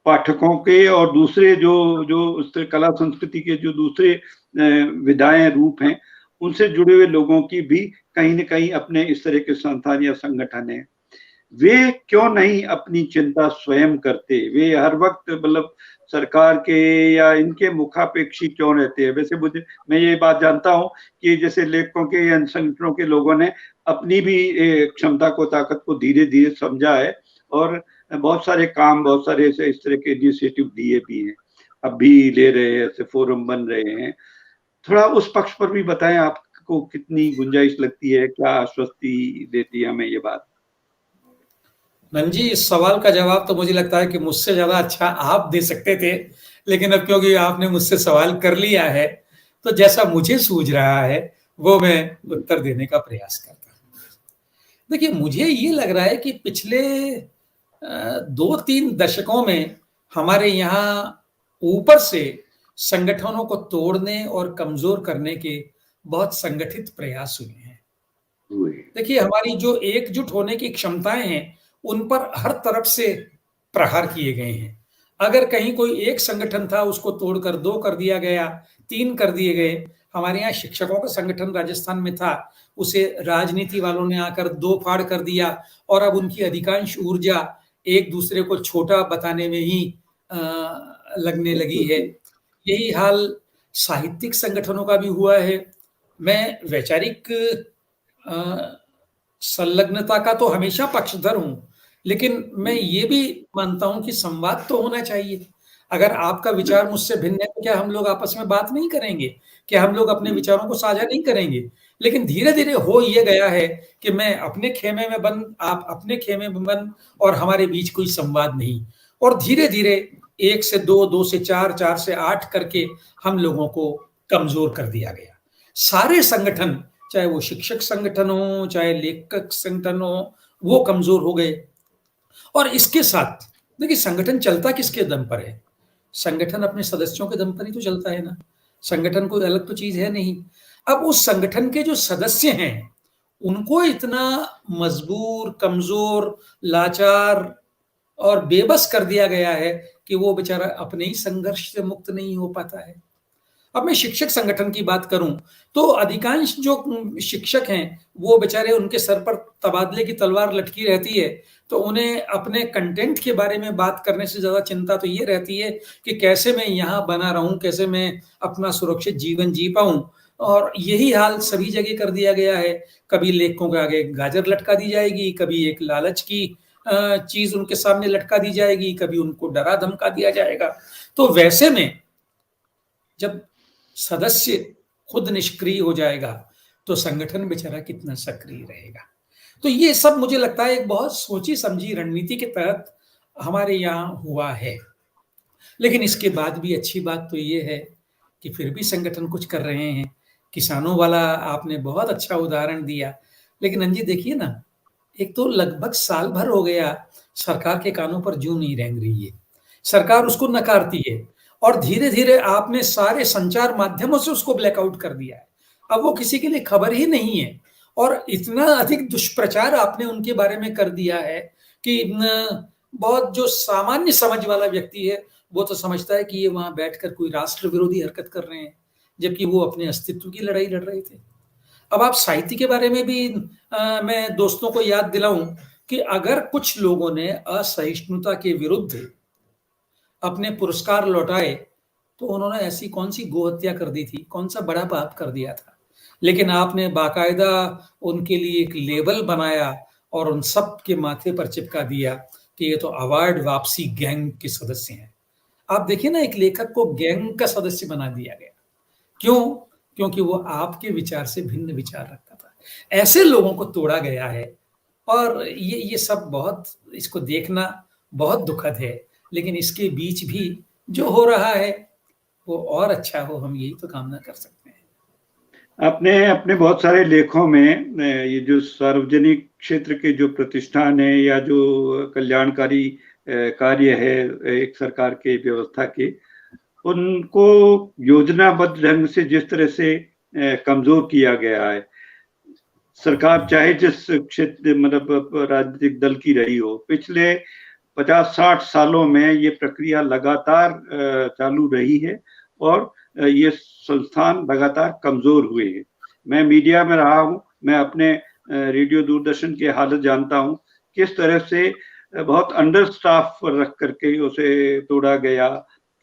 पाठकों के और दूसरे जो कला संस्कृति के जो दूसरे विधाएं रूप हैं, उनसे जुड़े हुए लोगों की भी कहीं न कहीं अपने इस तरह के संस्थान या संगठन है। वे क्यों नहीं अपनी चिंता स्वयं करते? वे हर वक्त मतलब सरकार के या इनके मुखापेक्षी क्यों रहते हैं? वैसे मैं ये बात जानता हूँ कि जैसे लेखकों के या संगठनों के लोगों ने अपनी भी क्षमता को, ताकत को धीरे धीरे समझा है और बहुत सारे काम, बहुत सारे इस तरह के इनिशिएटिव लिए भी हैं, अब भी ले रहे हैं, ऐसे फोरम बन रहे हैं। थोड़ा उस पक्ष पर भी बताएं, आपको कितनी गुंजाइश लगती है, क्या आश्वस्ति देती है हमें ये बात? नंजी, इस सवाल का जवाब तो मुझे लगता है कि मुझसे ज्यादा अच्छा आप दे सकते थे, लेकिन अब क्योंकि आपने मुझसे सवाल कर लिया है तो जैसा मुझे सूझ रहा है वो मैं उत्तर देने का प्रयास करता हूँ। देखिए, मुझे ये लग रहा है कि पिछले 2-3 दशकों में हमारे यहाँ ऊपर से संगठनों को तोड़ने और कमजोर करने के बहुत संगठित प्रयास हुए हैं। देखिए, हमारी जो एकजुट होने की क्षमताएं हैं उन पर हर तरफ से प्रहार किए गए हैं। अगर कहीं कोई एक संगठन था उसको तोड़कर 2 कर दिया गया, 3 कर दिए गए। हमारे यहाँ शिक्षकों का संगठन राजस्थान में था, उसे राजनीति वालों ने आकर 2 फाड़ कर दिया और अब उनकी अधिकांश ऊर्जा एक दूसरे को छोटा बताने में ही लगने लगी है। यही हाल साहित्यिक संगठनों का भी हुआ है। मैं वैचारिक संलग्नता का तो हमेशा पक्षधर हूं, लेकिन मैं ये भी मानता हूं कि संवाद तो होना चाहिए। अगर आपका विचार मुझसे भिन्न है तो क्या हम लोग आपस में बात नहीं करेंगे? क्या हम लोग अपने विचारों को साझा नहीं करेंगे? लेकिन धीरे धीरे हो ये गया है कि मैं अपने खेमे में बंद, आप अपने खेमे में बंद, और हमारे बीच कोई संवाद नहीं। और धीरे धीरे 1 से 2, 2 से 4, 4 से 8 करके हम लोगों को कमजोर कर दिया गया। सारे संगठन, चाहे वो शिक्षक संगठन हो, चाहे लेखक संगठन हो, वो कमजोर हो गए। और इसके साथ देखिए, संगठन चलता किसके दम पर है? संगठन अपने सदस्यों के दम पर ही तो चलता है ना। संगठन कोई अलग तो चीज है नहीं। अब उस संगठन के जो सदस्य हैं, उनको इतना मजबूर, कमजोर, लाचार और बेबस कर दिया गया है कि वो बेचारा अपने ही संघर्ष से मुक्त नहीं हो पाता है। अब मैं शिक्षक संगठन की बात करूं तो अधिकांश जो शिक्षक हैं, वो बेचारे, उनके सर पर तबादले की तलवार लटकी रहती है, तो उन्हें अपने कंटेंट के बारे में बात करने से ज्यादा चिंता तो ये रहती है कि कैसे मैं यहाँ बना रहूं, कैसे मैं अपना सुरक्षित जीवन जी पाऊं। और यही हाल सभी जगह कर दिया गया है। कभी लेखकों के आगे गाजर लटका दी जाएगी, कभी एक लालच की चीज उनके सामने लटका दी जाएगी, कभी उनको डरा धमका दिया जाएगा। तो वैसे में जब सदस्य खुद निष्क्रिय हो जाएगा तो संगठन बेचारा कितना सक्रिय रहेगा। तो ये सब मुझे लगता है एक बहुत सोची समझी रणनीति के तहत हमारे यहाँ हुआ है। लेकिन इसके बाद भी अच्छी बात तो ये है कि फिर भी संगठन कुछ कर रहे हैं। किसानों वाला आपने बहुत अच्छा उदाहरण दिया। लेकिन अंजी देखिए ना, एक तो लगभग साल भर हो गया सरकार के कानों पर जूं नहीं रेंग रही है, सरकार उसको नकारती है, और धीरे धीरे आपने सारे संचार माध्यमों से उसको ब्लैकआउट कर दिया है। अब वो किसी के लिए खबर ही नहीं है, और इतना अधिक दुष्प्रचार आपने उनके बारे में कर दिया है कि बहुत जो सामान्य समझ वाला व्यक्ति है वो तो समझता है कि ये वहां बैठकर कोई राष्ट्र विरोधी हरकत कर रहे हैं, जबकि वो अपने अस्तित्व की लड़ाई लड़ रहे थे। अब आप साहित्य के बारे में भी मैं दोस्तों को याद दिलाऊं कि अगर कुछ लोगों ने असहिष्णुता के विरुद्ध अपने पुरस्कार लौटाए तो उन्होंने ऐसी कौन सी गोहत्या कर दी थी, कौन सा बड़ा पाप कर दिया था। लेकिन आपने बाकायदा उनके लिए एक लेबल बनाया और उन सब के माथे पर चिपका दिया कि ये तो अवार्ड वापसी गैंग के सदस्य हैं। आप देखिए ना, एक लेखक को गैंग का सदस्य बना दिया गया। क्यों? क्योंकि वो आपके विचार से भिन्न विचार रखता था। ऐसे लोगों को तोड़ा गया है, और ये सब बहुत, इसको देखना बहुत दुखद है। लेकिन इसके बीच भी जो हो रहा है वो और अच्छा हो, हम यही तो कामना कर सकते हैं। आपने अपने बहुत सारे लेखों में ये जो सार्वजनिक क्षेत्र के जो प्रतिष्ठान है या जो कल्याणकारी कार्य है एक सरकार के व्यवस्था के, उनको योजनाबद्ध ढंग से जिस तरह से कमजोर किया गया है, सरकार चाहे जिस क्षेत्र मतलब राजनीतिक दल की रही हो, पिछले 50-60 सालों में ये प्रक्रिया लगातार चालू रही है और ये संस्थान लगातार कमजोर हुए हैं। मैं मीडिया में रहा हूँ, मैं अपने रेडियो दूरदर्शन की हालत जानता हूँ, किस तरह से बहुत अंडर स्टाफ रख करके उसे तोड़ा गया,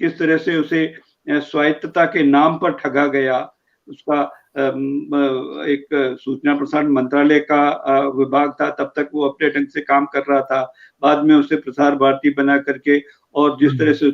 किस तरह से उसे स्वायत्तता के नाम पर ठगा गया। उसका एक सूचना प्रसारण मंत्रालय का विभाग था, तब तक वो अपने ढंग से काम कर रहा था। बाद में उसे प्रसार भारती बना करके, और जिस तरह से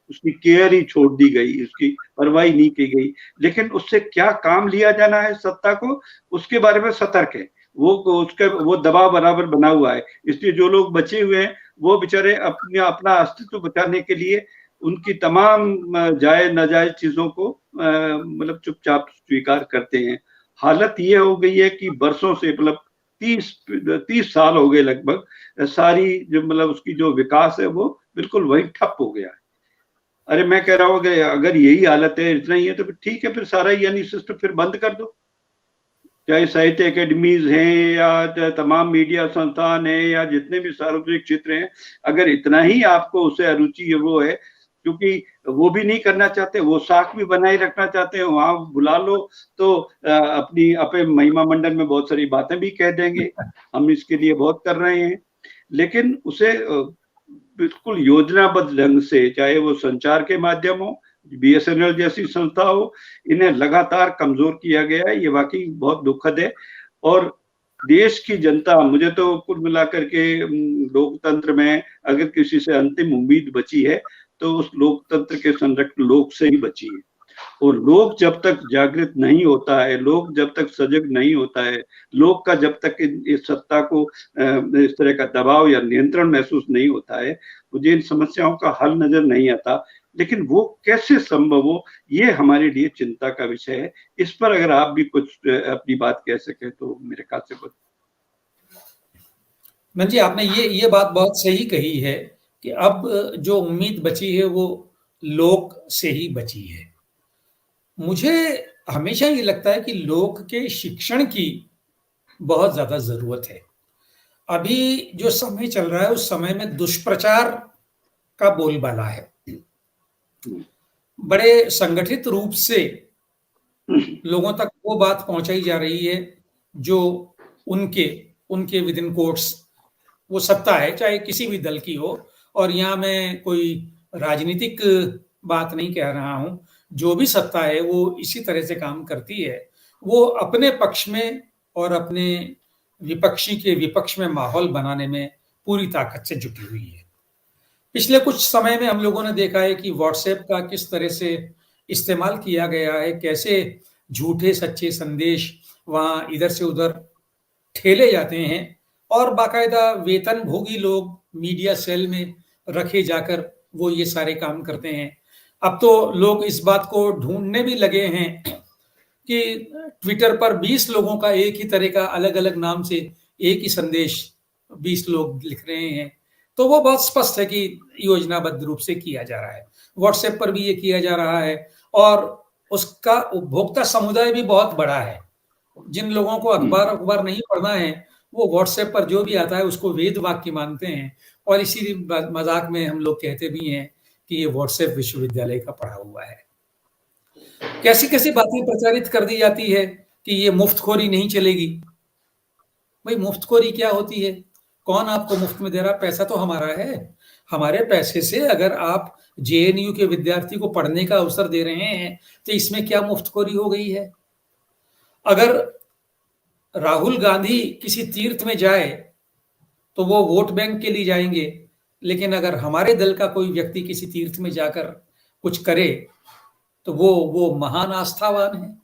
उसकी केयर ही छोड़ दी गई, उसकी परवाही नहीं की गई। लेकिन उससे क्या काम लिया जाना है सत्ता को, उसके बारे में सतर्क है। वो दबाव बराबर बना हुआ है। इसलिए जो लोग बचे हुए हैं वो बेचारे अपना अस्तित्व बचाने के लिए उनकी तमाम जायज नाजायज चीजों को मतलब चुपचाप स्वीकार करते हैं। हालत ये हो गई है कि बरसों से, मतलब 30 साल हो गए लगभग, सारी जो मतलब उसकी जो विकास है वो बिल्कुल वही ठप हो गया है। अरे मैं कह रहा हूँ कि अगर यही हालत है, इतना ही है, तो फिर ठीक है, फिर सारा यानी सिस्टम फिर बंद कर दो। चाहे साहित्य एकेडमीज हैं या तमाम मीडिया संस्थान है या जितने भी सार्वजनिक क्षेत्र हैं, अगर इतना ही आपको उससे अरुचि वो है, क्योंकि वो भी नहीं करना चाहते, वो साख भी बनाए रखना चाहते हैं, वहां बुला लो तो अपने महिमा मंडन में बहुत सारी बातें भी कह देंगे, हम इसके लिए बहुत कर रहे हैं। लेकिन उसे बिल्कुल योजनाबद्ध ढंग से, चाहे वो संचार के माध्यम हो, BSNL जैसी संस्था हो, इन्हें लगातार कमजोर किया गया है। ये वाकई बहुत दुखद है। और देश की जनता, मुझे तो कुल मिलाकर के लोकतंत्र में अगर किसी से अंतिम उम्मीद बची है तो उस लोकतंत्र के संरक्षक लोक से ही बची है। और लोक जब तक जागृत नहीं होता है, लोक जब तक सजग नहीं होता है, लोक का जब तक इस सत्ता को इस तरह का दबाव या नियंत्रण महसूस नहीं होता है, मुझे इन समस्याओं का हल नजर नहीं आता। लेकिन वो कैसे संभव हो, ये हमारे लिए चिंता का विषय है। इस पर अगर आप भी कुछ अपनी बात कह सके तो मेरे ख्याल से कुछ। मन जी, आपने ये बात बहुत सही कही है कि अब जो उम्मीद बची है वो लोक से ही बची है। मुझे हमेशा ये लगता है कि लोक के शिक्षण की बहुत ज्यादा जरूरत है। अभी जो समय चल रहा है उस समय में दुष्प्रचार का बोलबाला है। बड़े संगठित रूप से लोगों तक वो बात पहुंचाई जा रही है जो उनके उनके विद इन कोट्स वो सत्ता है, चाहे किसी भी दल की हो। और यहाँ मैं कोई राजनीतिक बात नहीं कह रहा हूं। जो भी सत्ता है वो इसी तरह से काम करती है। वो अपने पक्ष में और अपने विपक्षी के विपक्ष में माहौल बनाने में पूरी ताकत से जुटी हुई है। पिछले कुछ समय में हम लोगों ने देखा है कि व्हाट्सएप का किस तरह से इस्तेमाल किया गया है, कैसे झूठे सच्चे संदेश वहां इधर से उधर ठेले जाते हैं और बाकायदा वेतन भोगी लोग मीडिया सेल में रखे जाकर वो ये सारे काम करते हैं। अब तो लोग इस बात को ढूंढने भी लगे हैं कि ट्विटर पर 20 लोगों का एक ही तरह का अलग अलग नाम से एक ही संदेश 20 लोग लिख रहे हैं। तो वो बहुत स्पष्ट है कि योजनाबद्ध रूप से किया जा रहा है। व्हाट्सएप पर भी ये किया जा रहा है और उसका उपभोक्ता समुदाय भी बहुत बड़ा है। जिन लोगों को अखबार नहीं पढ़ना है वो व्हाट्सएप पर जो भी आता है उसको वेद वाक्य मानते हैं। और इसी मजाक में हम लोग कहते भी हैं कि ये व्हाट्सएप विश्वविद्यालय का पढ़ा हुआ है। कैसी कैसी बातें प्रचारित कर दी जाती है कि ये मुफ्तखोरी नहीं चलेगी। भाई, मुफ्तखोरी क्या होती है? कौन आपको मुफ्त में दे रहा? पैसा तो हमारा है। हमारे पैसे से अगर आप जेएनयू के विद्यार्थी को पढ़ने का अवसर दे रहे हैं तो इसमें क्या मुफ्तखोरी हो गई है? अगर राहुल गांधी किसी तीर्थ में जाए तो वो वोट बैंक के लिए जाएंगे, लेकिन अगर हमारे दल का कोई व्यक्ति किसी तीर्थ में जाकर कुछ करे तो वो महान आस्थावान है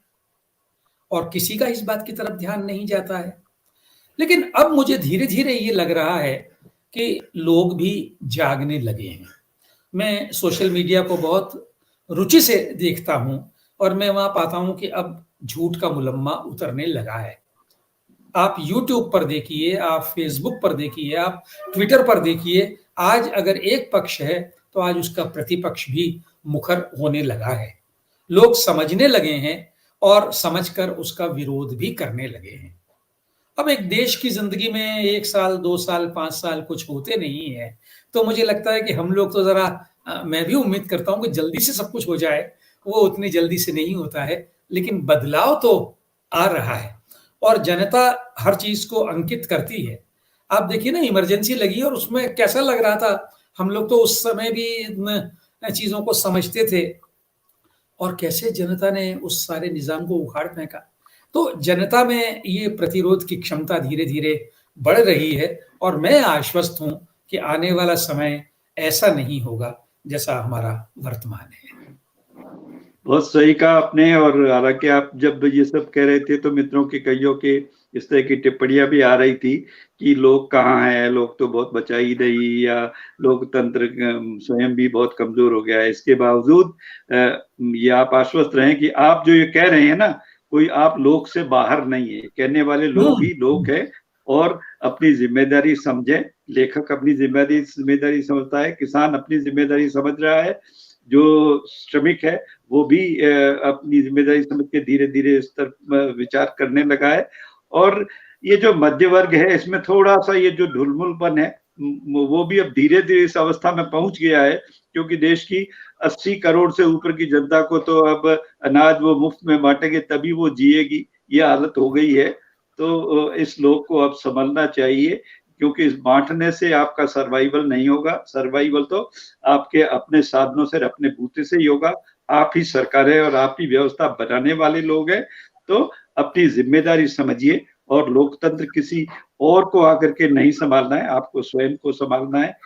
और किसी का इस बात की तरफ ध्यान नहीं जाता है। लेकिन अब मुझे धीरे धीरे ये लग रहा है कि लोग भी जागने लगे हैं। मैं सोशल मीडिया को बहुत रुचि से देखता हूं और मैं वहां पाता हूं कि अब झूठ का मुलम्मा उतरने लगा है। आप YouTube पर देखिए, आप फेसबुक पर देखिए, आप ट्विटर पर देखिए, आज अगर एक पक्ष है तो आज उसका प्रतिपक्ष भी मुखर होने लगा है। लोग समझने लगे हैं और समझकर उसका विरोध भी करने लगे हैं। अब एक देश की जिंदगी में 1 साल, 2 साल, 5 साल कुछ होते नहीं है। तो मुझे लगता है कि हम लोग तो जरा मैं भी उम्मीद करता हूं कि जल्दी से सब कुछ हो जाए। वो उतनी जल्दी से नहीं होता है, लेकिन बदलाव तो आ रहा है और जनता हर चीज को अंकित करती है। आप देखिए ना, इमरजेंसी लगी और उसमें कैसा लग रहा था। हम लोग तो उस समय भी इन चीजों को समझते थे और कैसे जनता ने उस सारे निजाम को उखाड़ फेंका। तो जनता में ये प्रतिरोध की क्षमता धीरे धीरे बढ़ रही है और मैं आश्वस्त हूं कि आने वाला समय ऐसा नहीं होगा जैसा हमारा वर्तमान है। बहुत सही कहा आपने। और हालांकि आप जब ये सब कह रहे थे तो मित्रों के कईयों के इस तरह की टिप्पणियां भी आ रही थी कि लोग कहाँ हैं, लोग तो बहुत बचा ही नहीं, या लोकतंत्र स्वयं भी बहुत कमजोर हो गया है। इसके बावजूद ये आप आश्वस्त रहें कि आप जो ये कह रहे हैं ना, कोई आप लोग से बाहर नहीं है, कहने वाले लोग ही लोग हैं और अपनी जिम्मेदारी समझे। लेखक अपनी जिम्मेदारी समझता है, किसान अपनी जिम्मेदारी समझ रहा है, जो श्रमिक है वो भी अपनी जिम्मेदारी समझ के धीरे धीरे इस तरफ विचार करने लगा है। और ये जो मध्य वर्ग है इसमें थोड़ा सा ये जो ढुलमुलपन है वो भी अब धीरे धीरे इस अवस्था में पहुंच गया है, क्योंकि देश की 80 करोड़ से ऊपर की जनता को तो अब अनाज वो मुफ्त में बांटेंगे तभी वो जिएगी, ये हालत हो गई है। तो इस लोग को अब संभलना चाहिए, क्योंकि इस बांटने से आपका सर्वाइवल नहीं होगा। सर्वाइवल तो आपके अपने साधनों से, अपने बूते से ही होगा। आप ही सरकार है और आप ही व्यवस्था बनाने वाले लोग हैं। तो अपनी जिम्मेदारी समझिए और लोकतंत्र किसी और को आकर के नहीं संभालना है, आपको स्वयं को संभालना है।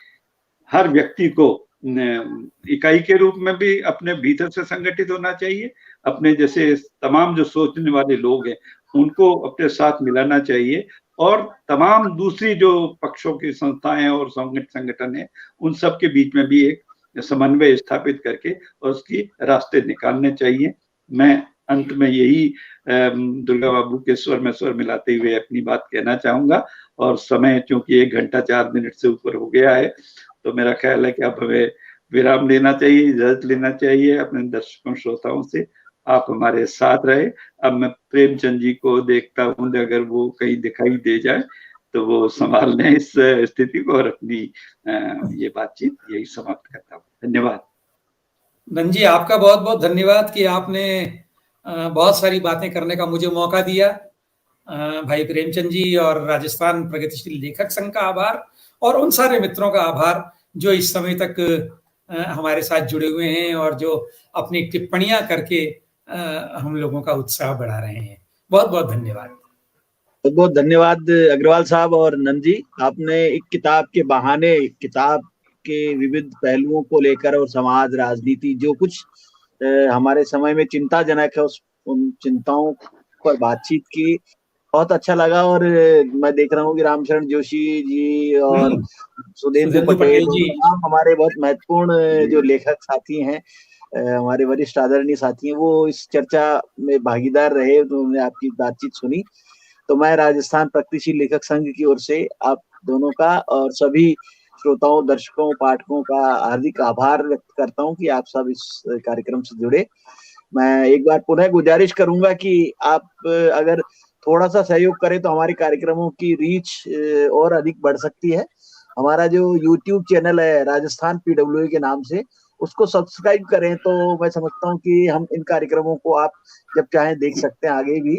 हर व्यक्ति को इकाई के रूप में भी अपने भीतर से संगठित होना चाहिए। अपने जैसे तमाम जो सोचने वाले लोग हैं उनको अपने साथ मिलाना चाहिए और तमाम दूसरी जो पक्षों की संस्थाएं और संगठन है उन सब के बीच में भी एक समन्वय स्थापित करके और उसकी रास्ते निकालने चाहिए। मैं अंत में यही दुर्गा बाबू के स्वर में स्वर मिलाते हुए अपनी बात कहना चाहूंगा। और समय चूंकि 1 घंटा 4 मिनट से ऊपर हो गया है, तो मेरा ख्याल है कि अब हमें विराम लेना चाहिए, इजाजत लेना चाहिए अपने दर्शकों श्रोताओं से। आप हमारे साथ रहे। अब मैं प्रेमचंद जी को देखता हूँ, अगर वो कहीं दिखाई दे जाए तो वो संभाल लें इस स्थिति को, और अपनी ये बातचीत यही समाप्त करता हूँ। धन्यवाद। नंद जी, आपका बहुत बहुत धन्यवाद कि आपने बहुत सारी बातें करने का मुझे मौका दिया। भाई प्रेमचंद जी और राजस्थान प्रगतिशील लेखक संघ का आभार, और उन सारे मित्रों का आभार जो इस समय तक हमारे साथ जुड़े हुए हैं और जो अपनी टिप्पणियां करके हम लोगों का उत्साह बढ़ा रहे हैं। बहुत बहुत धन्यवाद। बहुत बहुत धन्यवाद अग्रवाल साहब और नंद जी। आपने एक किताब के बहाने किताब के विविध पहलुओं को लेकर और समाज, राजनीति, जो कुछ हमारे समय में चिंताजनक है, उन चिंताओं पर बातचीत की। बहुत अच्छा लगा। और मैं देख रहा हूँ कि रामशरण जोशी जी और सुधेंदु पटेल और तमाम हमारे बहुत महत्वपूर्ण जो लेखक साथी हैं, हमारे वरिष्ठ आदरणीय साथी हैं, वो इस चर्चा में भागीदार रहे, तो उन्होंने आपकी बातचीत सुनी। तो मैं राजस्थान प्रगतिशील लेखक संघ की ओर से आप दोनों का और सभी श्रोताओं, दर्शकों, पाठकों का हार्दिक आभार व्यक्त करता हूं कि आप सब इस कार्यक्रम से जुड़े। मैं एक बार पुनः गुजारिश करूंगा कि आप अगर थोड़ा सा सहयोग करें तो हमारे कार्यक्रमों की रीच और अधिक बढ़ सकती है। हमारा जो YouTube चैनल है राजस्थान PWA के नाम से, उसको सब्सक्राइब करें तो मैं समझता हूं कि हम इन कार्यक्रमों को आप जब चाहें देख सकते हैं आगे भी।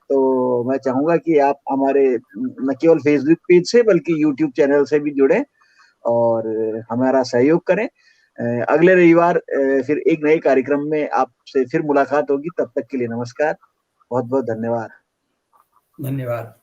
तो मैं चाहूंगा कि आप हमारे न केवल फेसबुक पेज से बल्कि यूट्यूब चैनल से भी जुड़े और हमारा सहयोग करें। अगले रविवार फिर एक नए कार्यक्रम में आपसे फिर मुलाकात होगी। तब तक के लिए नमस्कार। बहुत बहुत धन्यवाद। धन्यवाद।